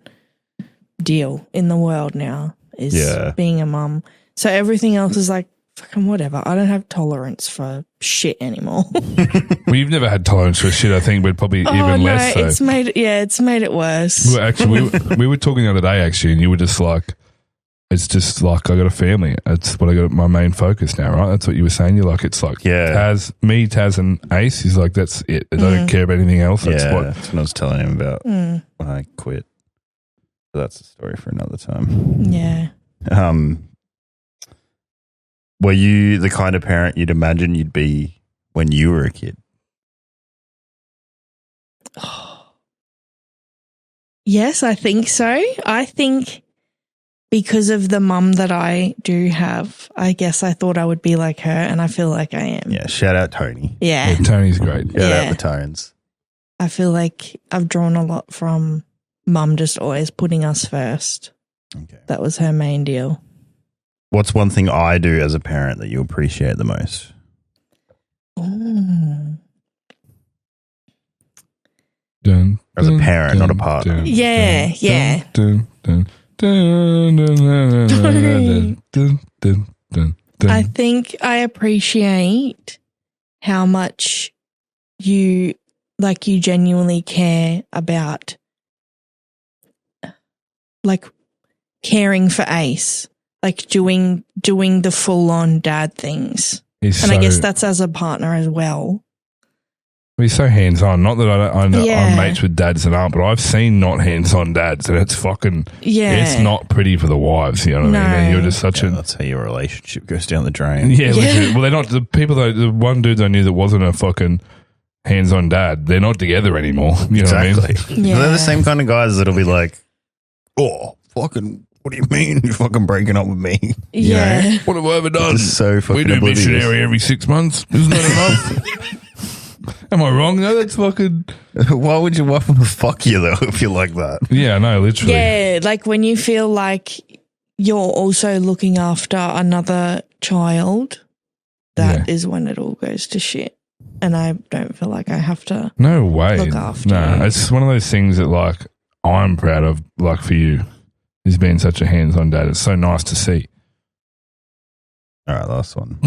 deal in the world now, is being a mum. So everything else is like, fucking whatever. I don't have tolerance for shit anymore. Well, you've never had tolerance for shit, I think, but probably even less so. it's made it worse. Well, actually, we were talking the other day, actually, and you were just like, it's just like, I got a family. It's what I got, my main focus now, right? That's what you were saying. You're like, it's like, Taz and Ace. He's like, that's it. I don't care about anything else. That's That's what I was telling him about when I quit. So that's a story for another time. Yeah. Were you the kind of parent you'd imagine you'd be when you were a kid? Yes, I think so. I think because of the mum that I do have, I guess I thought I would be like her, and I feel like I am. Yeah, shout out Tony. Yeah. Tony's great. Shout out the Tones. I feel like I've drawn a lot from mum just always putting us first. Okay. That was her main deal. What's one thing I do as a parent that you appreciate the most? Dun, As a dun, parent, dun, not a partner. dun, Yeah, dun, yeah. dun, dun, dun, dun, dun, dun, dun, dun, dun, dun. I think I appreciate how much you genuinely care about like caring for Ace, like doing the full on dad things. And I guess that's as a partner as well. He's so hands on. Not that I know Yeah. I'm mates with dads that aren't, but I've seen not hands on dads, and it's fucking. Yeah. It's not pretty for the wives. You know what I mean? No. And you're just such Yeah, a. that's how your relationship goes down the drain. Yeah, literally. Well, they're not the people. The one dude I knew that wasn't a fucking hands on dad. They're not together anymore. You know Exactly. what I mean? Yeah. They're the same kind of guys that'll be like, oh, fucking, what do you mean you're fucking breaking up with me? Yeah. What have I ever done? Just so fucking We do oblivious. missionary every 6 months. Isn't that enough? Am I wrong? No, that's fucking. Why would your wife want to fuck you though if you're like that? Yeah, no, literally. Yeah, like when you feel like you're also looking after another child, that is when it all goes to shit. And I don't feel like I have to. No way. Look after No, you. it's one of those things that like I'm proud of. Like for you, is being such a hands-on dad. It's so nice to see. All right, last one.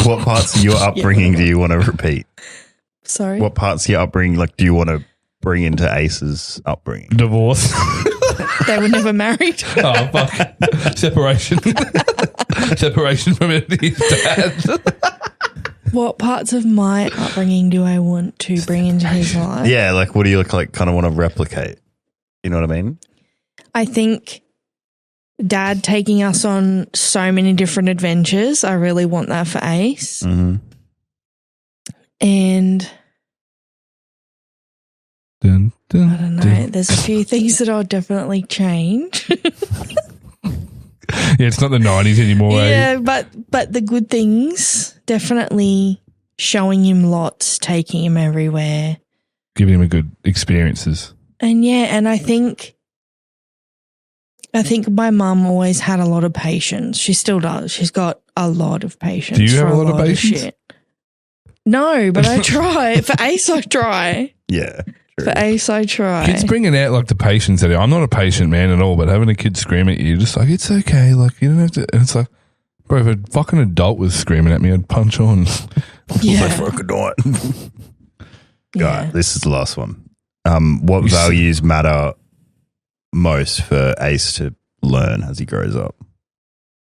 What parts of your upbringing do you want to repeat? Sorry. What parts of your upbringing, like, do you want to bring into Ace's upbringing? Divorce. They were never married. Oh fuck. Separation. Separation from his dad. What parts of my upbringing do I want to bring into his life? Yeah, like, what do you like kind of want to replicate? You know what I mean? I think Dad taking us on so many different adventures. I really want that for Ace. Mm-hmm. And Dun, dun, I don't know. dun. There's a few things that I'll definitely change. Yeah, it's not the 90s anymore. Eh? Yeah, but the good things, definitely showing him lots, taking him everywhere. Giving him a good experiences. And yeah, and I think my mum always had a lot of patience. She still does. She's got a lot of patience. Do you have for a lot of patience? shit. No, but I try. For Ace, I try. Yeah. True. For Ace, I try. Kids bringing out like the patience that I'm not a patient man at all, but having a kid scream at you, just like, it's okay. Like, you don't have to. And it's like, bro, if a fucking adult was screaming at me, I'd punch on. Yeah. Like, fucking night. Yeah. Right, this is the last one. What values matter most for Ace to learn as he grows up?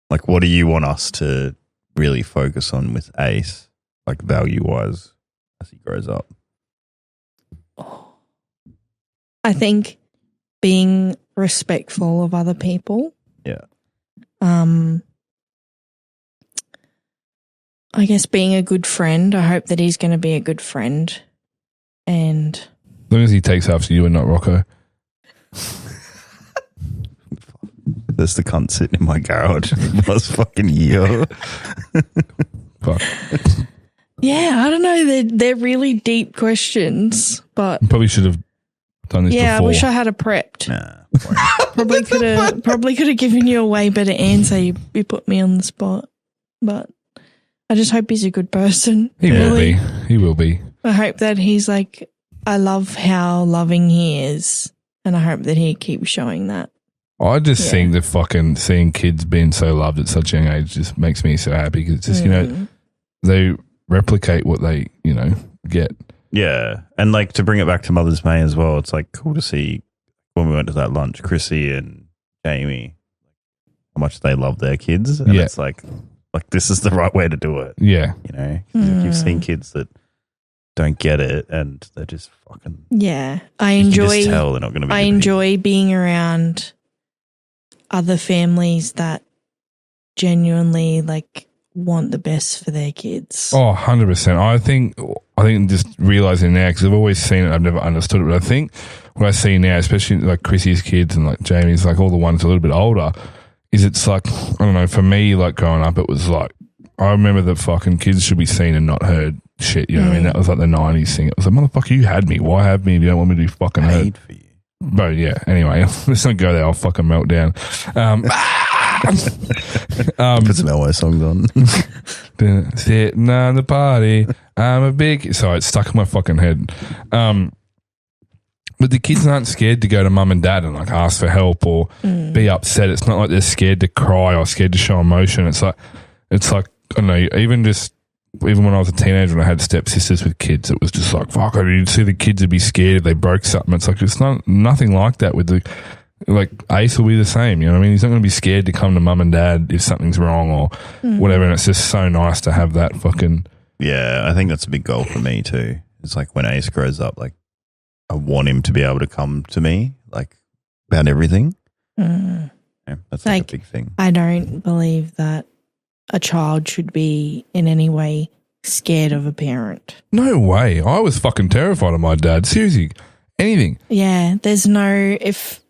Like, what do you want us to really focus on with Ace, like value-wise, as he grows up? I think being respectful of other people. Yeah. I guess being a good friend. I hope that he's going to be a good friend. And As long as he takes after you and not Rocco. There's the cunt sitting in my garage last fucking year. Fuck. yeah, I don't know. They're really deep questions, but Probably should have done this yeah, before. I wish I had a prepped. Nah. Probably could have given you a way better answer. You put me on the spot, but I just hope he's a good person. He will really. be. He will be. I hope that he's like, I love how loving he is, and I hope that he keeps showing that. I just Yeah. think that fucking seeing kids being so loved at such a young age just makes me so happy because it's just, you know, they replicate what they, you know, get. Yeah. And like to bring it back to Mother's May as well, it's like cool to see when we went to that lunch, Chrissy and Jamie, how much they love their kids. And Yeah. it's like this is the right way to do it. Yeah. You know, 'Cause like, you've seen kids that don't get it and they're just fucking, Yeah, I you can enjoy. just tell they're not going to be I good people. enjoy being around other families that genuinely like want the best for their kids. Oh, 100%. I think just realizing now, because I've always seen it, I've never understood it, but I think what I see now, especially like Chrissy's kids and like Jamie's, like all the ones a little bit older, is it's like, I don't know, for me, like growing up, it was like, I remember that fucking kids should be seen and not heard shit. You know what I mean? That was like the 90s thing. It was like, motherfucker, you had me. Why have me if you don't want me to be fucking hurt? Paid for you. But yeah, anyway, let's not go there. I'll fucking melt down. Put some LO songs on. Sitting on the party. I'm a big... Sorry, it's stuck in my fucking head. But the kids aren't scared to go to mum and dad and like ask for help or be upset. It's not like they're scared to cry or scared to show emotion. It's like I don't know, even when I was a teenager and I had stepsisters with kids, it was just like, fuck, you'd see the kids would be scared if they broke something. It's like, it's nothing like that with the, like Ace will be the same. You know what I mean? He's not going to be scared to come to mum and dad if something's wrong or whatever. And it's just so nice to have that fucking. Yeah, I think that's a big goal for me too. It's like when Ace grows up, like I want him to be able to come to me like about everything. Yeah, that's like a big thing. I don't believe that a child should be in any way scared of a parent. No way. I was fucking terrified of my dad. Seriously. Anything. Yeah. There's no, if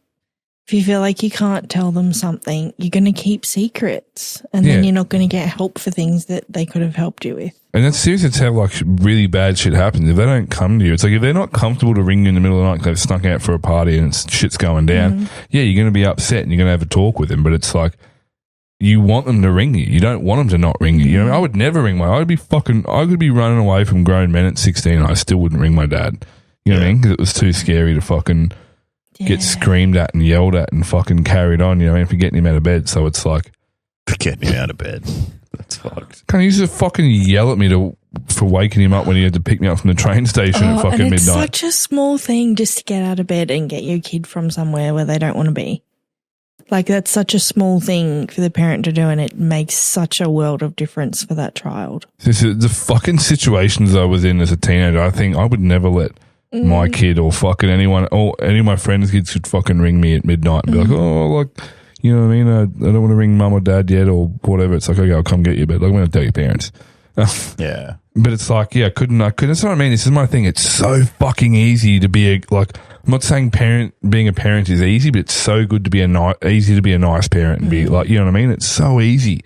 you feel like you can't tell them something, you're going to keep secrets and then you're not going to get help for things that they could have helped you with. And that's serious. It's how like really bad shit happens. If they don't come to you, it's like if they're not comfortable to ring you in the middle of the night because they've snuck out for a party and shit's going down, yeah, you're going to be upset and you're going to have a talk with them. But it's like, you want them to ring you. You don't want them to not ring you. You know, I would never ring I could be running away from grown men at 16 and I still wouldn't ring my dad. You know what I mean? Because it was too scary to fucking get screamed at and yelled at and fucking carried on, you know what I mean, for getting him out of bed. So it's like... For getting him out of bed. That's fucked. Can't you just fucking yell at me for waking him up when he had to pick me up from the train station at fucking midnight? It's such a small thing just to get out of bed and get your kid from somewhere where they don't want to be. Like, that's such a small thing for the parent to do, and it makes such a world of difference for that child. The fucking situations I was in as a teenager, I think I would never let my kid or fucking anyone or any of my friends' kids could fucking ring me at midnight and be like, oh, like, you know what I mean? I don't want to ring mum or dad yet or whatever. It's like, okay, I'll come get you, but like, I'm going to tell your parents. Yeah. But it's like, yeah, I couldn't. That's what I mean. This is my thing. It's so fucking easy to be I'm not saying being a parent is easy, but it's so good to be easy to be a nice parent and be like, you know what I mean? It's so easy.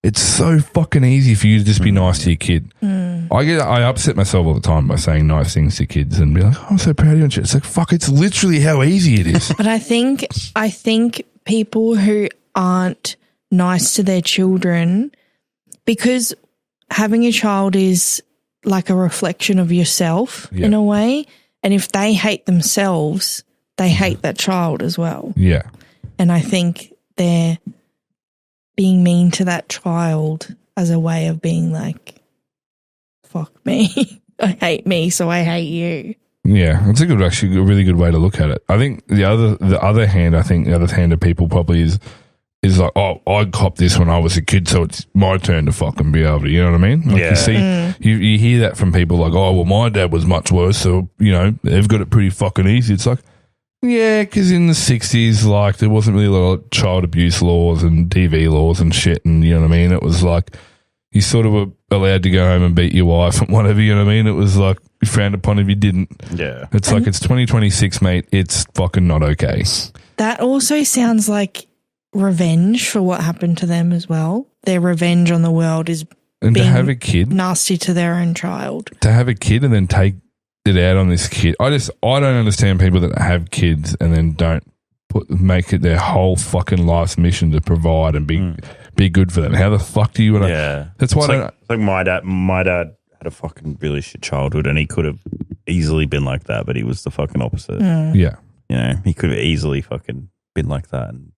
It's so fucking easy for you to just be nice to your kid. I upset myself all the time by saying nice things to kids and be like, oh, I'm so proud of you and shit. It's like, fuck, it's literally how easy it is. But I think people who aren't nice to their children, because having a child is like a reflection of yourself in a way. And if they hate themselves, they hate that child as well. Yeah. And I think they're being mean to that child as a way of being like, fuck me. I hate me, so I hate you. Yeah, it's actually a really good way to look at it. I think the other hand of people probably is like, oh, I copped this when I was a kid, so it's my turn to fucking be able to, you know what I mean? Like you see, you hear that from people like, oh, well, my dad was much worse, so, you know, they've got it pretty fucking easy. It's like, yeah, because in the 60s, like, there wasn't really a lot of child abuse laws and DV laws and shit, and you know what I mean? It was like, you sort of were allowed to go home and beat your wife and whatever, you know what I mean? It was like, frowned upon if you didn't. Yeah. It's like, it's 2026, mate. It's fucking not okay. That also sounds like revenge for what happened to them as well. Their revenge on the world is and being to have a kid nasty to their own child. To have a kid and then take it out on this kid. I don't understand people that have kids and then don't make it their whole fucking life's mission to provide and be good for them. How the fuck do you want to? Yeah, that's why. It's like my dad had a fucking really shit childhood, and he could have easily been like that, but he was the fucking opposite. Yeah, you know, he could have easily fucking been like that and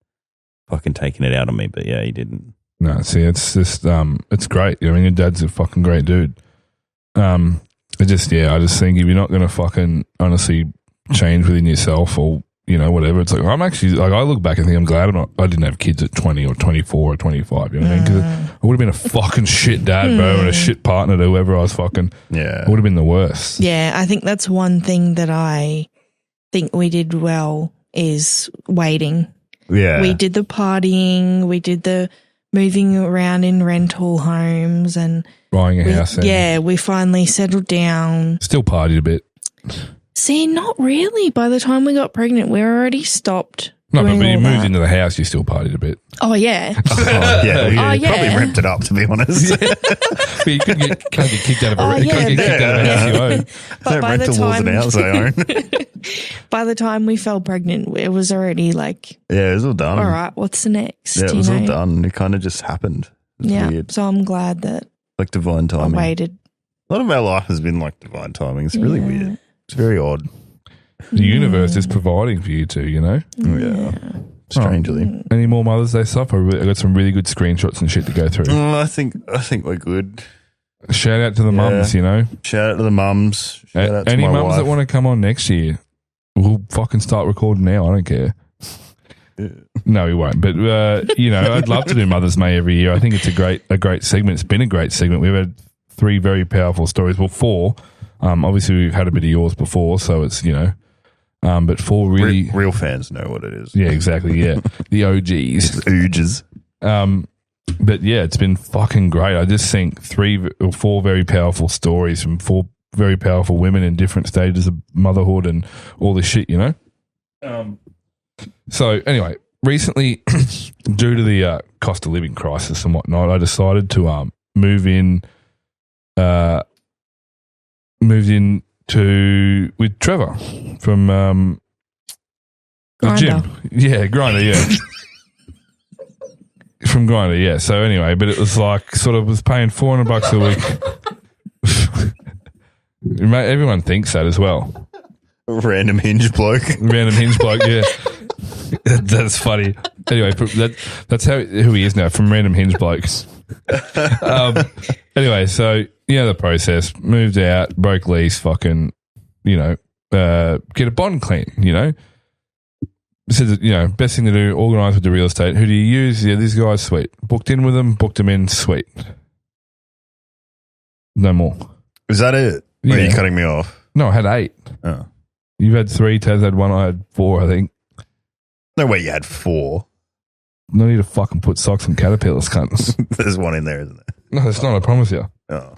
fucking taken it out on me, but yeah, he didn't. No, see, it's just it's great. I mean, your dad's a fucking great dude. I just think if you're not going to fucking honestly change within yourself or, you know, whatever, it's like, I'm actually, like, I look back and think I'm glad I didn't have kids at 20 or 24 or 25, you know what I mean? Because I would have been a fucking shit dad, bro, and a shit partner to whoever I was fucking, I would have been the worst. Yeah, I think that's one thing that I think we did well is waiting. Yeah. We did the partying, we did the moving around in rental homes and buying a house. Yeah, we finally settled down. Still partied a bit. See, not really. By the time we got pregnant, we were already stopped No, but doing when you all moved that. into the house, you still partied a bit. Oh, yeah. Probably yeah. ramped it up, to be honest. But you can't get kicked out of a Oh, yeah. can't get kicked out of a house you own. But by the rental walls in time the house I own. by the time we fell pregnant, it was already like, Yeah, it was all done. all right, what's the next? Yeah, it was all done. It kind of just happened. It's weird. So I'm glad that Like divine I timing. waited. A lot of our life has been like divine timing. It's really weird. It's very odd. The universe is providing for you two, you know? Yeah. Strangely. Any more Mother's Day stuff? I got some really good screenshots and shit to go through. I think we're good. Shout out to the mums, you know? Shout out to the mums. Shout out to Any my mums wife. that want to come on next year, we'll fucking start recording now. I don't care. No, we won't. But, you know, I'd love to do Mother's May every year. I think it's a great segment. It's been a great segment. We've had 3 very powerful stories. Well, 4. Obviously, we've had a bit of yours before, so it's, you know, but 4 really... Real fans know what it is. Yeah, exactly, yeah. The OGs. Ooges. But, yeah, it's been fucking great. I just think 3 or 4 very powerful stories from 4 very powerful women in different stages of motherhood and all this shit, you know? So, anyway, recently, due to the cost of living crisis and whatnot, I decided to moved in with Trevor from the Grindr. gym. Yeah, Grindr, yeah. From Grindr, yeah. So anyway, but it was like sort of was paying $400 a week. Mate, everyone thinks that as well. Random Hinge bloke. Random Hinge bloke, yeah. That's funny. Anyway, that's who he is now, from Random Hinge blokes. Anyway, so you know the process. Moved out, broke lease, fucking, you know, get a bond clean, you know. Said, you know, best thing to do, organise with the real estate. Who do you use? Yeah, this guy's sweet. Booked in with them, booked him in, sweet. No more. Is that it? Or are Yeah. you cutting me off? No, I had 8. Oh. You've had 3, Taz had 1, I had 4, I think. No way you had 4. No need to fucking put socks on caterpillars, cunts. There's one in there, isn't there? No, it's not, I promise you. Oh.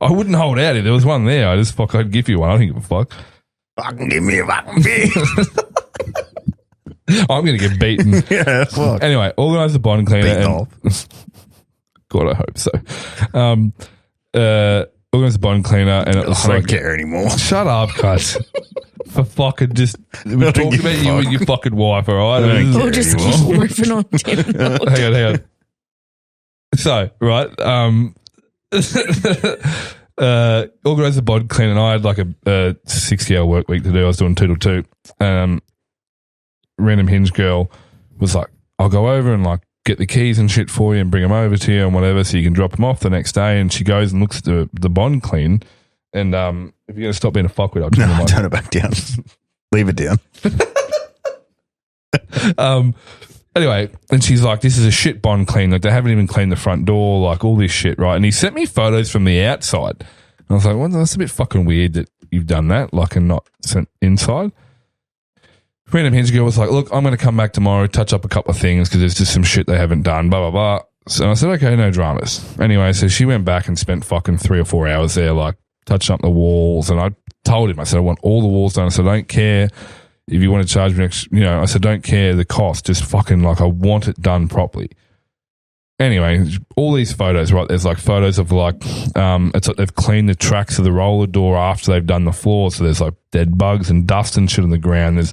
I wouldn't hold out if there was one there. I'd give you one. I don't give a fuck. Fucking give me a fucking beer. I'm going to get beaten. Yeah, fuck. Anyway, organise the bond cleaner. Beaten And, off. God, I hope so. Organise the bond cleaner, and it was I don't like, care anymore. shut up, cuss. For fucking just, we're talking give a about you and fuck. your fucking wife, all right? I don't We'll care just anymore. keep riffing on Tim. Hang on. So, right, organised the bond clean, and I had like a 60-hour work week to do. I was doing 2 to 2. Random Hinge girl was like, I'll go over and like get the keys and shit for you and bring them over to you and whatever, so you can drop them off the next day. And she goes and looks at the bond clean, and if you're going to stop being a fuckwit, I'll turn the No, mic. turn it back down. Leave it down. Anyway, and she's like, this is a shit bond clean. Like, they haven't even cleaned the front door, like all this shit, right? And he sent me photos from the outside. And I was like, well, that's a bit fucking weird that you've done that, like, and not sent inside. Random Hinge girl was like, look, I'm going to come back tomorrow, touch up a couple of things because there's just some shit they haven't done, blah, blah, blah. So I said, okay, no dramas. Anyway, so she went back and spent fucking 3 or 4 hours there, like, touching up the walls. And I told him, I said, I want all the walls done. I said, I don't care if you want to charge me extra, you know, I said, don't care the cost, just fucking, like, I want it done properly. Anyway, all these photos, right? There's like photos of like, it's like they've cleaned the tracks of the roller door after they've done the floor. So there's like dead bugs and dust and shit on the ground. There's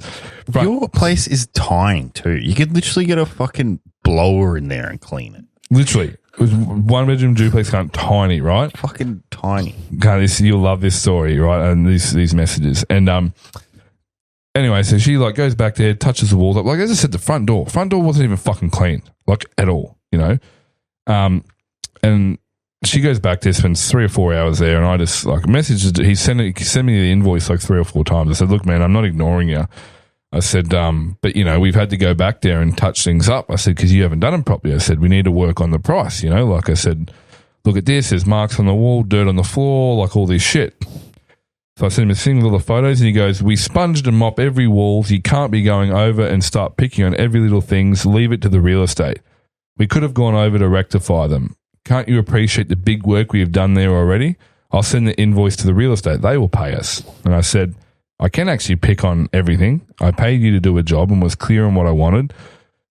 Your place is tiny too. You could literally get a fucking blower in there and clean it. literally, it was 1-bedroom duplex, tiny, right? Fucking tiny. You'll love this story, right? And these messages. And anyway, so she like goes back there, touches the walls up. Like, as I said, the front door wasn't even fucking clean, like at all, you know? And she goes back there, spends 3 or 4 hours there, and I just like messaged. He sent me the invoice like 3 or 4 times. I said, look, man, I'm not ignoring you. I said, but you know, we've had to go back there and touch things up. I said, because you haven't done them properly. I said, we need to work on the price, you know? Like I said, look at this, there's marks on the wall, dirt on the floor, like all this shit. So I sent him a single little photos, and he goes, we sponged and mop every wall. You can't be going over and start picking on every little things. Leave it to the real estate. We could have gone over to rectify them. Can't you appreciate the big work we have done there already? I'll send the invoice to the real estate. They will pay us. And I said, I can actually pick on everything. I paid you to do a job and was clear on what I wanted.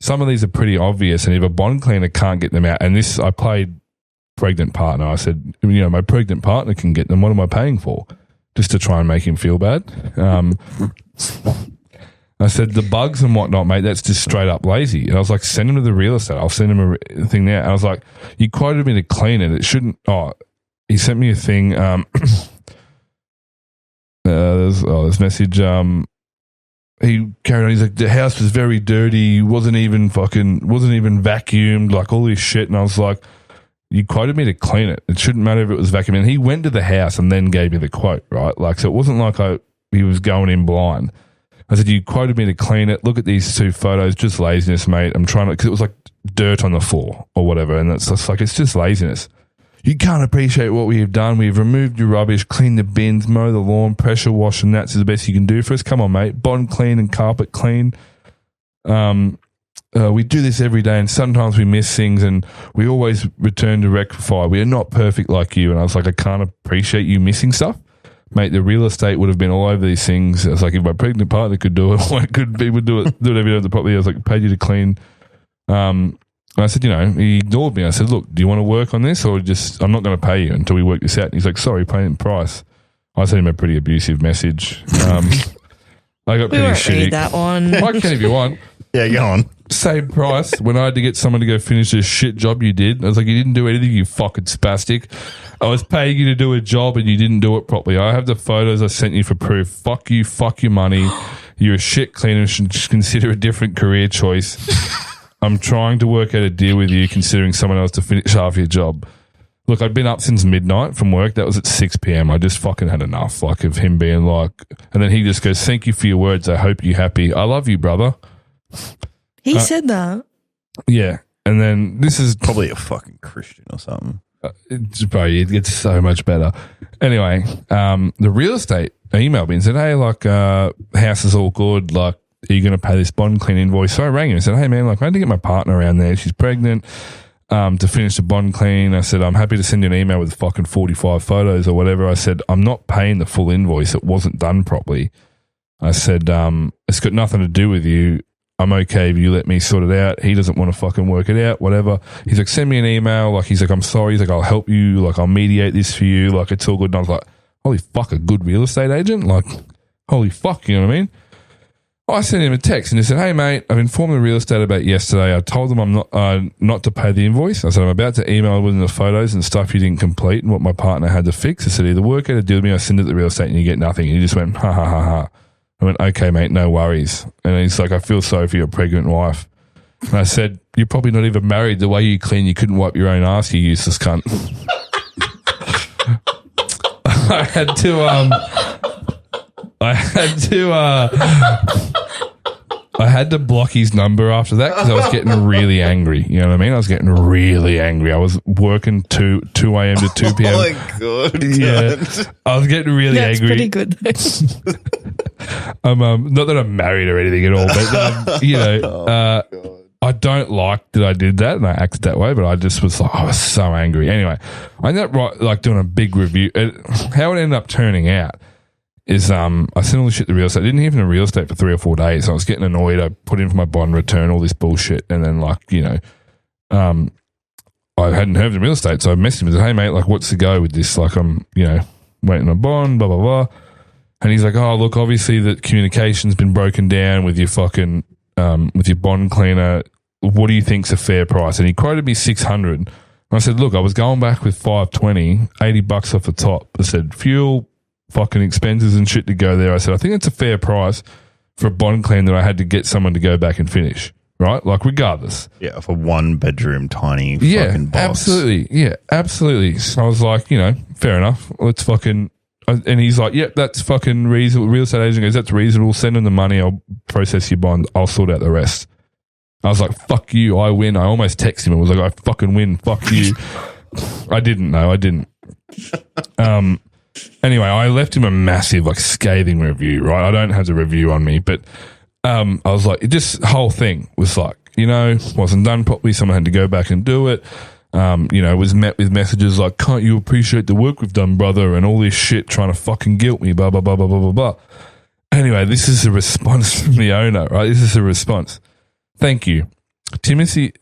Some of these are pretty obvious, and if a bond cleaner can't get them out, and this, I played pregnant partner. I said, my pregnant partner can get them. What am I paying for? Just to try and make him feel bad. I said, the bugs and whatnot, mate, that's just straight up lazy. And I was like, send him to the real estate. I'll send him a thing there. And I was like, you quoted me to clean it. It shouldn't. Oh, he sent me a thing. There's message. He carried on. He's like, the house was very dirty. Wasn't even vacuumed. Like all this shit. And I was like, you quoted me to clean it. It shouldn't matter if it was vacuumed. And he went to the house and then gave me the quote, right? Like, so it wasn't like he was going in blind. I said, you quoted me to clean it. Look at these 2 photos. Just laziness, mate. I'm trying to, because it was like dirt on the floor or whatever. And it's just like, it's just laziness. You can't appreciate what we have done. We've removed your rubbish, cleaned the bins, mow the lawn, pressure wash, and that's the best you can do for us. Come on, mate. Bond clean and carpet clean. We do this every day, and sometimes we miss things, and we always return to rectify. We are not perfect like you. And I was like, I can't appreciate you missing stuff. Mate, the real estate would have been all over these things. I was like, if my pregnant partner could do it, why couldn't people do it? Do it every day at the property. I was like, paid you to clean. And I said, he ignored me. I said, look, do you want to work on this, or just, I'm not going to pay you until we work this out. And he's like, sorry, paying price. I sent him a pretty abusive message. I got pretty shitty. Read that one. I can if you want. Yeah, go on. Same price when I had to get someone to go finish this shit job you did. I was like, you didn't do anything, you fucking spastic. I was paying you to do a job and you didn't do it properly. I have the photos I sent you for proof. Fuck you, fuck your money. You're a shit cleaner, should consider a different career choice. I'm trying to work out a deal with you, considering someone else to finish half your job. Look, I'd been up since midnight from work. That was at 6 p.m. I just fucking had enough, like, of him being like, and then he just goes, thank you for your words. I hope you're happy. I love you, brother. He said that. Yeah. And then this is Probably a fucking Christian or something. Bro, it gets so much better. Anyway, the real estate emailed me and said, hey, like, house is all good. Like, are you going to pay this bond clean invoice? So I rang him and said, hey, man, like, I had to get my partner around there. She's pregnant to finish the bond clean. I said, I'm happy to send you an email with fucking 45 photos or whatever. I said, I'm not paying the full invoice. It wasn't done properly. I said, it's got nothing to do with you. I'm okay if you let me sort it out. He doesn't want to fucking work it out, whatever. He's like, send me an email. Like, he's like, I'm sorry. He's like, I'll help you. Like, I'll mediate this for you. Like, it's all good. And I was like, holy fuck, a good real estate agent? Like, holy fuck, you know what I mean? I sent him a text and he said, hey, mate, I've informed the real estate about yesterday. I told them I'm not to pay the invoice. I said, I'm about to email with the photos and stuff you didn't complete and what my partner had to fix. I said, either work out a deal with me or send it to the real estate and you get nothing. And he just went, ha, ha, ha, ha. I went, okay, mate, no worries. And he's like, I feel sorry for your pregnant wife. And I said, you're probably not even married. The way you clean, you couldn't wipe your own ass, you useless cunt. I had to block his number after that because I was getting really angry. You know what I mean? I was getting really angry. I was working 2 a.m. to 2 p.m. Oh my God. Yeah. I was getting really angry. That's pretty good. Not that I'm married or anything at all, but I don't like that I did that and I acted that way, but I just was like, I was so angry. Anyway, I ended up doing a big review. How it ended up turning out is I sent all this shit to real estate. I didn't hear from the real estate for 3 or 4 days. So I was getting annoyed. I put in for my bond return, all this bullshit, and then I hadn't heard from real estate, so I messaged him and said, hey mate, like, what's the go with this? Like, I'm waiting on bond, blah blah blah. And he's like, oh, look, obviously the communication's been broken down with your fucking, with your bond cleaner. What do you think's a fair price? And he quoted me 600. And I said, look, I was going back with 520, $80 off the top. I said, fuel, fucking expenses and shit to go there. I said, I think it's a fair price for a bond clean that I had to get someone to go back and finish. Right? Like, regardless. Yeah, for 1 bedroom, tiny Yeah, fucking box. absolutely. Yeah, absolutely. So I was like, fair enough. Let's fucking... And he's like, yep, that's fucking reasonable. Real estate agent goes, that's reasonable. Send him the money. I'll process your bond. I'll sort out the rest. I was like, fuck you. I win. I almost texted him. I was like, I fucking win. Fuck you. I didn't. Anyway, I left him a massive, scathing review, right? I don't have the review on me, but I was like, this whole thing was like, wasn't done properly. Someone had to go back and do it. Was met with messages like, can't you appreciate the work we've done, brother? And all this shit trying to fucking guilt me, blah, blah, blah, blah, blah, blah, blah. Anyway, this is a response from the owner, right? This is a response. Thank you. Timothy,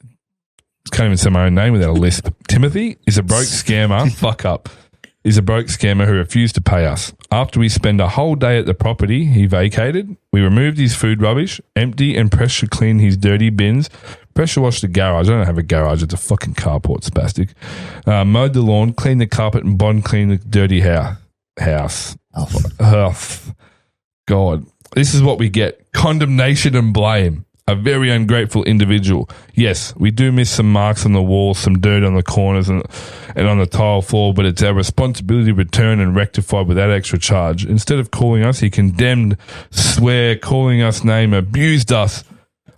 can't even say my own name without a lisp. Timothy is a broke scammer. Fuck up. Is a broke scammer who refused to pay us. After we spent a whole day at the property he vacated, we removed his food rubbish, empty and pressure cleaned his dirty bins, pressure washed the garage. I don't have a garage. It's a fucking carport, spastic. Mowed the lawn, cleaned the carpet and bond cleaned the dirty house. God, this is what we get. Condemnation and blame. A very ungrateful individual. Yes, we do miss some marks on the wall, some dirt on the corners and on the tile floor, but it's our responsibility to return and rectify without extra charge. Instead of calling us, he condemned, swear, calling us name, abused us.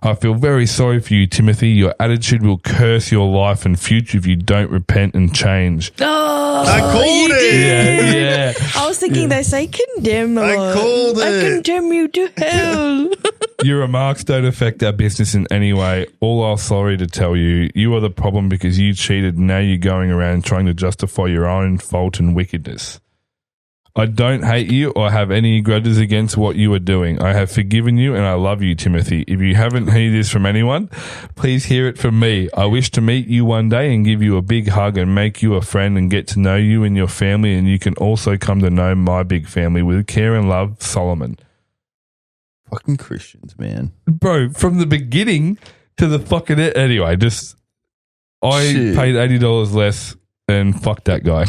I feel very sorry for you, Timothy. Your attitude will curse your life and future if you don't repent and change. Oh, I called it. Yeah. I was thinking they say condemn a lot. I called it. I condemn you to hell. Your remarks don't affect our business in any way. All I'm sorry to tell you, you are the problem because you cheated. Now you're going around trying to justify your own fault and wickedness. I don't hate you or have any grudges against what you are doing. I have forgiven you and I love you, Timothy. If you haven't heard this from anyone, please hear it from me. I wish to meet you one day and give you a big hug and make you a friend and get to know you and your family, and you can also come to know my big family. With care and love, Solomon. Fucking Christians, man. Bro, from the beginning to the fucking anyway, just I Shit. paid $80 less and fuck that guy.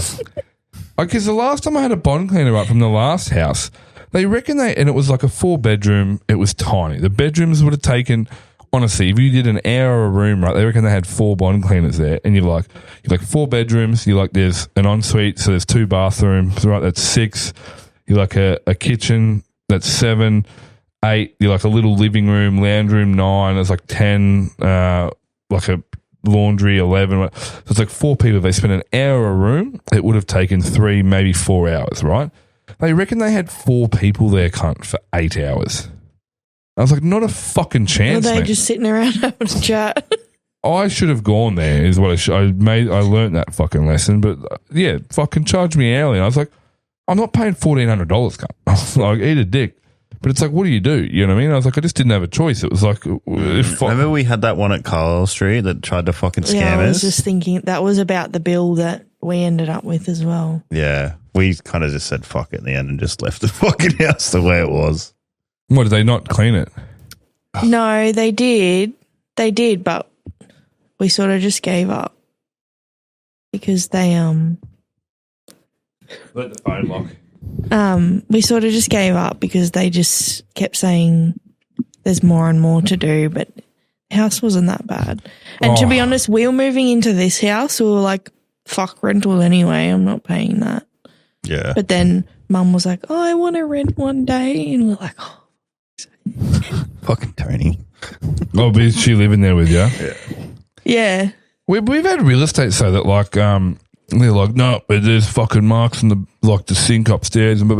Because the last time I had a bond cleaner up from the last house, they reckon and it was like a 4-bedroom. It was tiny. The bedrooms would have taken, honestly, if you did an hour a room, right, they reckon they had 4 bond cleaners there. And you're like 4 bedrooms. You're like, there's an ensuite, so there's 2 bathrooms, right? That's 6. You're like a kitchen, that's 7, 8. You're like a little living room, lounge room, 9. There's like 10, like a laundry, 11. So it's like 4 people. If they spent an hour a room, it would have taken 3, maybe 4 hours, right? They reckon they had 4 people there, cunt, for 8 hours. I was like, not a fucking chance, Were they man. just sitting around having a chat? I should have gone there is what I learned that fucking lesson, but yeah, fucking charge me hourly. And I was like, I'm not paying $1,400, cunt. I was like, eat a dick. But it's like, what do? You know what I mean? I was like, I just didn't have a choice. It was like, Remember we had that one at Carlisle Street that tried to fucking scam Yeah, I was us? just thinking that was about the bill that we ended up with as well. Yeah. We kind of just said fuck it in the end and just left the fucking house the way it was. what, did they not clean it? No, they did. They did, but we sort of just gave up because they Let the phone lock. we sort of just gave up because they just kept saying there's more and more to do, but the house wasn't that bad. And to be honest, we were moving into this house. We were like, fuck rental anyway. I'm not paying that. Yeah. But then Mum was like, oh, I want to rent one day. And we're like, oh. Fucking Tony. Oh, but is she living there with you? Yeah. We've had real estate say that like they're like, no, but there's fucking marks in the sink upstairs and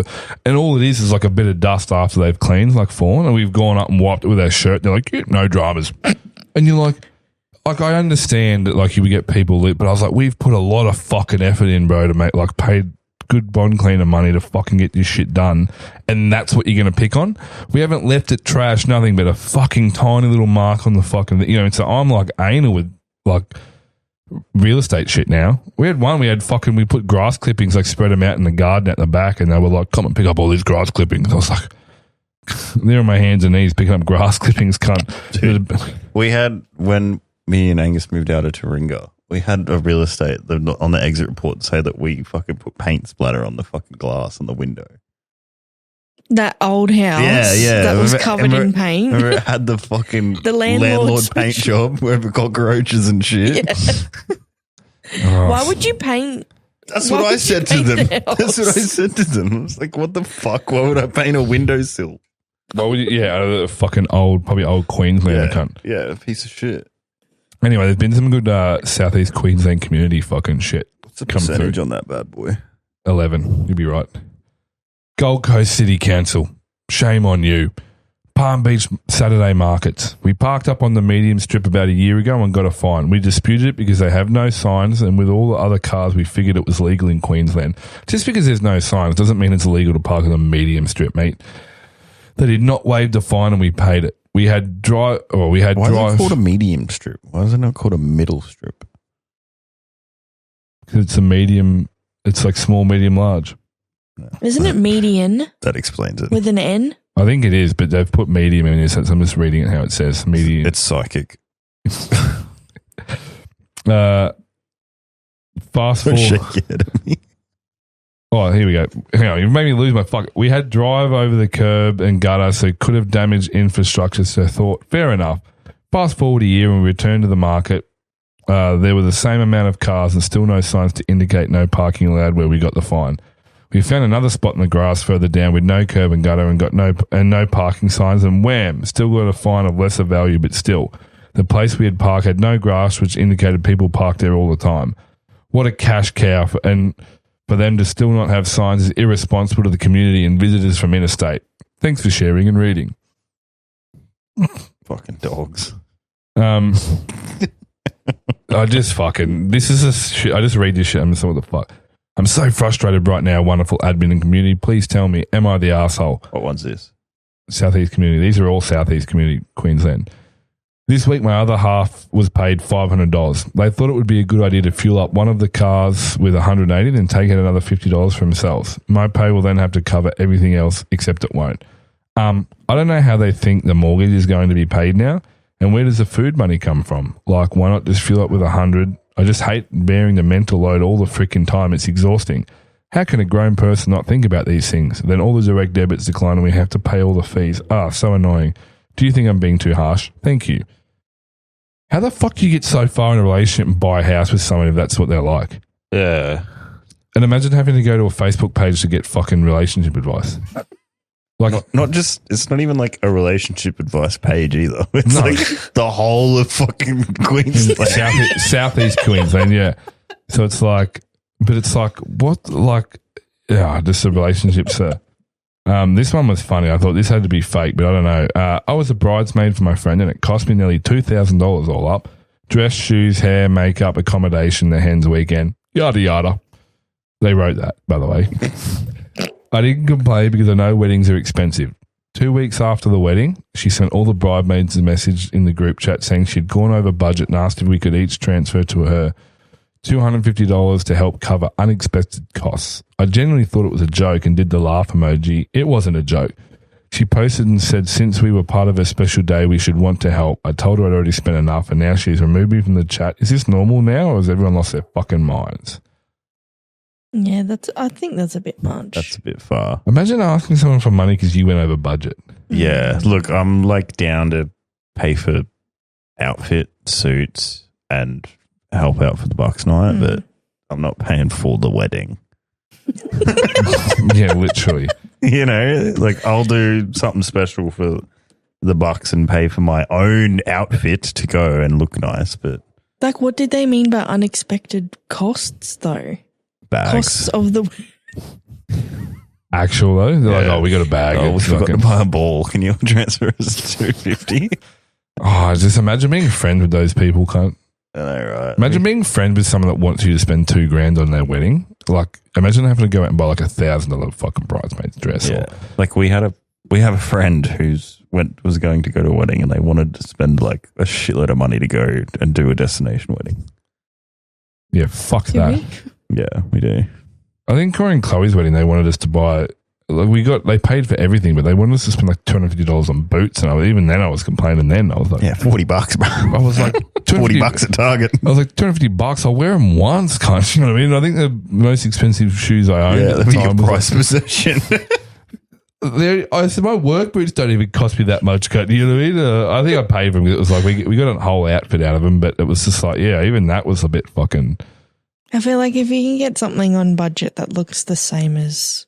all it is like a bit of dust after they've cleaned, like fallen, and we've gone up and wiped it with our shirt. They're like, yeah, no dramas. And you're like I understand that like you would get people lit, but I was like, we've put a lot of fucking effort in, bro, to make like paid good bond cleaner money to fucking get this shit done, and that's what you're going to pick on? We haven't left it trash, nothing but a fucking tiny little mark on the fucking, and so I'm like anal with like real estate shit now. We put grass clippings, like spread them out in the garden at the back, and they were like, come and pick up all these grass clippings. I was like, they're on my hands and knees picking up grass clippings, cunt. Dude, we had, when me and Angus moved out of Taringa, we had a real estate on the exit report say that we fucking put paint splatter on the fucking glass on the window. That old house that was covered in paint. Remember it had the fucking The landlord's paint job where we got cockroaches and shit. Yeah. Oh, Why would you paint? That's Why what I would you said to paint them. the house? That's what I said to them. I was like, what the fuck? Why would I paint a windowsill? Why would you, a fucking probably old Queenslander cunt. Yeah, a piece of shit. Anyway, there's been some good Southeast Queensland community fucking shit. What's the come percentage through. on that bad boy? 11. You'll be right. Gold Coast City Council. Shame on you. Palm Beach Saturday markets. We parked up on the medium strip about a year ago and got a fine. We disputed it because they have no signs, and with all the other cars, we figured it was legal in Queensland. Just because there's no signs doesn't mean it's illegal to park on the medium strip, mate. They did not waive the fine and we paid it. We had Why is it called a medium strip? Why is it not called a middle strip? It's a medium. It's like small, medium, large. Isn't it median That explains it. with an N? I think it is, but they've put medium in this, so I'm just reading it how it says. Medium. It's psychic. Fast Don't forward. shake your head at me. Oh, here we go. Hang on, you made me lose my fuck. We had drive over the curb and gutter, so could have damaged infrastructure. So I thought, fair enough. Fast forward a year when we returned to the market, there were the same amount of cars and still no signs to indicate no parking allowed where we got the fine. We found another spot in the grass further down with no curb and gutter and got no parking signs, and wham, still got a fine of lesser value, but still, the place we had parked had no grass, which indicated people parked there all the time. What a cash cow! For them to still not have signs is irresponsible to the community and visitors from interstate. Thanks for sharing and reading. Fucking dogs. I just fucking, this is a shit. I just read this shit. I'm just like, what the fuck? I'm so frustrated right now, wonderful admin and community. Please tell me, am I the arsehole? What one's this? Southeast community. These are all Southeast community, Queensland. This week, my other half was paid $500. They thought it would be a good idea to fuel up one of the cars with $180, then take out another $50 for themselves. My pay will then have to cover everything else, except it won't. I don't know how they think the mortgage is going to be paid now, and where does the food money come from? Like, why not just fuel up with $100? I just hate bearing the mental load all the freaking time. It's exhausting. How can a grown person not think about these things? Then all the direct debits decline and we have to pay all the fees. So annoying. Do you think I'm being too harsh? Thank you. How the fuck do you get so far in a relationship and buy a house with someone if that's what they're like? Yeah. And imagine having to go to a Facebook page to get fucking relationship advice. Like, Not just, it's not even like a relationship advice page either. It's No. like the whole of fucking Queensland. Southeast Queensland, yeah. So it's like, but it's like, what, like, yeah, just a relationship, sir. This one was funny. I thought this had to be fake, but I don't know. I was a bridesmaid for my friend and it cost me nearly $2,000 all up. Dress, shoes, hair, makeup, accommodation, the hen's weekend, yada, yada. They wrote that, by the way. I didn't complain because I know weddings are expensive. 2 weeks after the wedding, she sent all the bridesmaids a message in the group chat saying she'd gone over budget and asked if we could each transfer to her $250 to help cover unexpected costs. I genuinely thought it was a joke and did the laugh emoji. It wasn't a joke. She posted and said since we were part of her special day, we should want to help. I told her I'd already spent enough and now she's removed me from the chat. Is this normal now or has everyone lost their fucking minds? Yeah, I think that's a bit much. That's a bit far. Imagine asking someone for money because you went over budget. Yeah. Look, I'm like down to pay for outfit, suits, and help out for the Bucks night, but I'm not paying for the wedding. Yeah, literally. You know, like I'll do something special for the Bucks and pay for my own outfit to go and look nice, but Like, what did they mean by unexpected costs, though? bags. Costs of the... Actual though? They're like, Yeah. oh, we got a bag. Oh, we It's forgot to fucking- buy a ball. Can you transfer us $250? Oh, just imagine being friends with those people, cunt. I know, right? Imagine being friends with someone that wants you to spend $2,000 on their wedding. Like, imagine having to go out and buy like $1,000 fucking bridesmaid's dress. Yeah. Like we have a friend who's was going to go to a wedding and they wanted to spend like a shitload of money to go and do a destination wedding. Yeah, fuck Did that. we? Yeah, we do. I think Corey and Chloe's wedding, they wanted us to buy. Like they paid for everything, but they wanted us to spend like $250 on boots. And even then, I was complaining. Then I was like, Yeah, $40, bro. I was like, $40 at Target. I was like, $250. I'll wear them once, kind of. You know what I mean? I think the most expensive shoes I owned Yeah, at the that's your time was price possession. I said my work boots don't even cost me that much. Cut, you know what I mean? I think I paid for them because it was like we got a whole outfit out of them, but it was just like, yeah, even that was a bit fucking. I feel like if you can get something on budget that looks the same as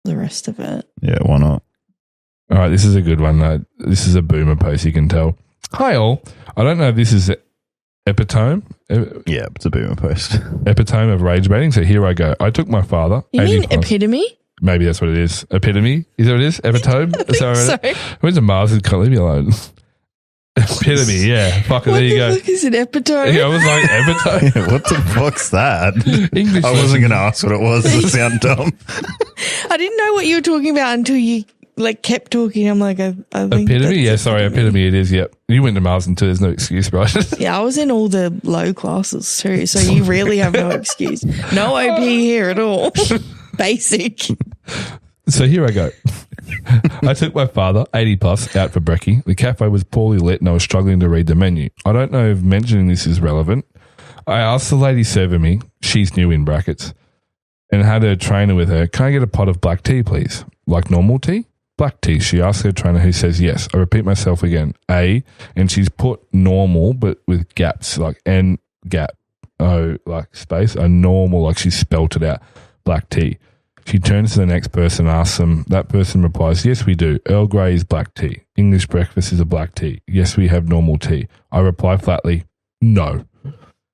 the rest of it. Yeah, why not? All right, this is a good one. This is a boomer post, you can tell. Hi all. I don't know if this is epitome Yeah, it's a boomer post. epitome of rage baiting. So here I go. I took my father. You 80 mean plus- epitome? Maybe that's what it is. Epitome? Is that what it is? Epitome? Sorry. Sorry. I went to Mars and can't leave me alone. Epitome, yeah. Fuck it, What there you the go. fuck is it, epitome? Yeah, I was like, epitome. Yeah, what the fuck's that? English I wasn't going to ask what it was. Does it sound dumb? I didn't know what you were talking about until you like kept talking. I'm like, I think Epitome? that's Yeah, sorry, epitome it is, yep. You went to Marsden too, there's no excuse, right? Yeah, I was in all the low classes too, so you really have no excuse. No OP here at all. Basic. So here I go. I took my father, 80 plus, out for brekkie. The cafe was poorly lit and I was struggling to read the menu. I don't know if mentioning this is relevant. I asked the lady serving me, she's new in brackets, and had her trainer with her, can I get a pot of black tea, please? Like normal tea? Black tea. She asked her trainer, who says yes. I repeat myself again. A, and she's put normal, but with gaps, like N gap, O, like space, a normal, like she spelt it out, black tea. She turns to the next person, asks them. That person replies, yes, we do. Earl Grey is black tea. English breakfast is a black tea. Yes, we have normal tea. I reply flatly, no.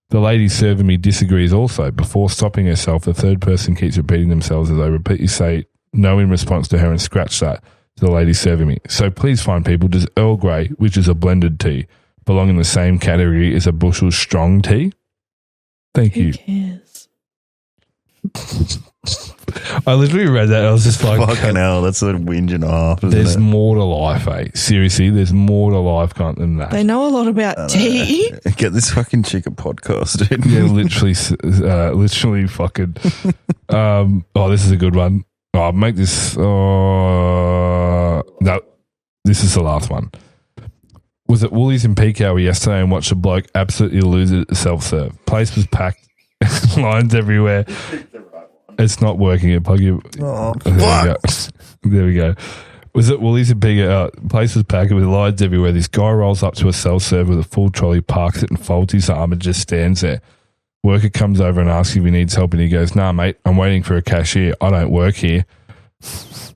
The lady serving me disagrees also. Before stopping herself, the third person keeps repeating themselves as I repeatedly say no in response to her and scratch that to the lady serving me. So please find people, does Earl Grey, which is a blended tea, belong in the same category as a Bushel strong tea? Thank you. Who cares? I literally read that. I was just like, Fucking hell, that's a whinge and a half. there's Isn't it? more to life, eh? Seriously, there's more to life than that. They know a lot about tea. Get this fucking chick a podcast, dude. Yeah, literally fucking. Oh, this is a good one. Oh, I'll make this. No, this is the last one. Was at Woolies in peak hour yesterday and watched a bloke absolutely lose it at self-serve. Place was packed, lines everywhere. It's not working. It plug you. Oh, There we fuck. go. There we go. Was it Woolies in peak hour? Place was packed with lines everywhere. This guy rolls up to a self-serve with a full trolley, parks it and folds his arm and just stands there. Worker comes over and asks if he needs help and he goes, nah, mate, I'm waiting for a cashier. I don't work here.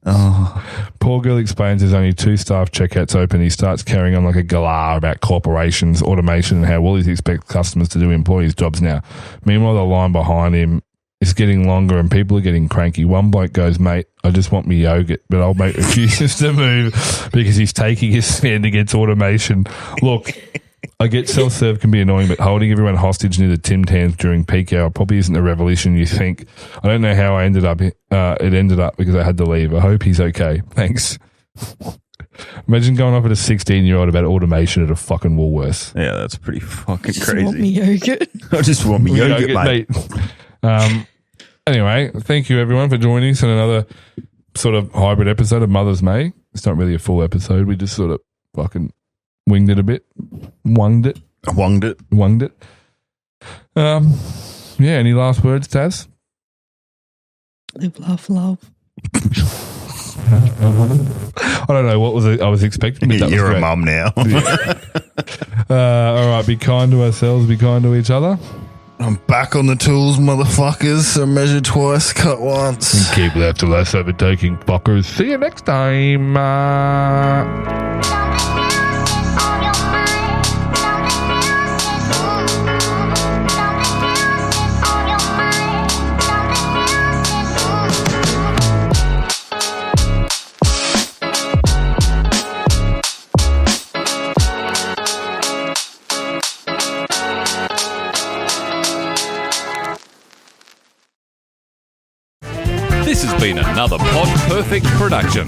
Oh, Poor girl explains there's only 2 staff checkouts open. He starts carrying on like a galah about corporations, automation, and how Woolies expect customers to do employees' jobs now. Meanwhile, the line behind him is getting longer and people are getting cranky. One bloke goes, mate, I just want me yogurt, but I'll make refuses to move because he's taking his stand against automation. Look, I get self-serve can be annoying, but holding everyone hostage near the Tim Tams during peak hour probably isn't the revolution you think. I don't know how I ended up. It ended up because I had to leave. I hope he's okay. Thanks. Imagine going off at a 16-year-old about automation at a fucking Woolworths. yeah, that's pretty fucking Just want me crazy. yogurt. I just want me yogurt, mate. Anyway, thank you everyone for joining us in another sort of hybrid episode of Mother's May. It's not really a full episode. We just sort of fucking winged it a bit. Wunged it. Yeah, any last words, Taz? Live, laugh, love. I don't know. What was it? I was expecting. But that You're was a great. mum now. All right, be kind to ourselves, be kind to each other. I'm back on the tools, motherfuckers. So measure twice, cut once. And keep left to less overtaking fuckers. See you next time. This has been another Pod Perfect production.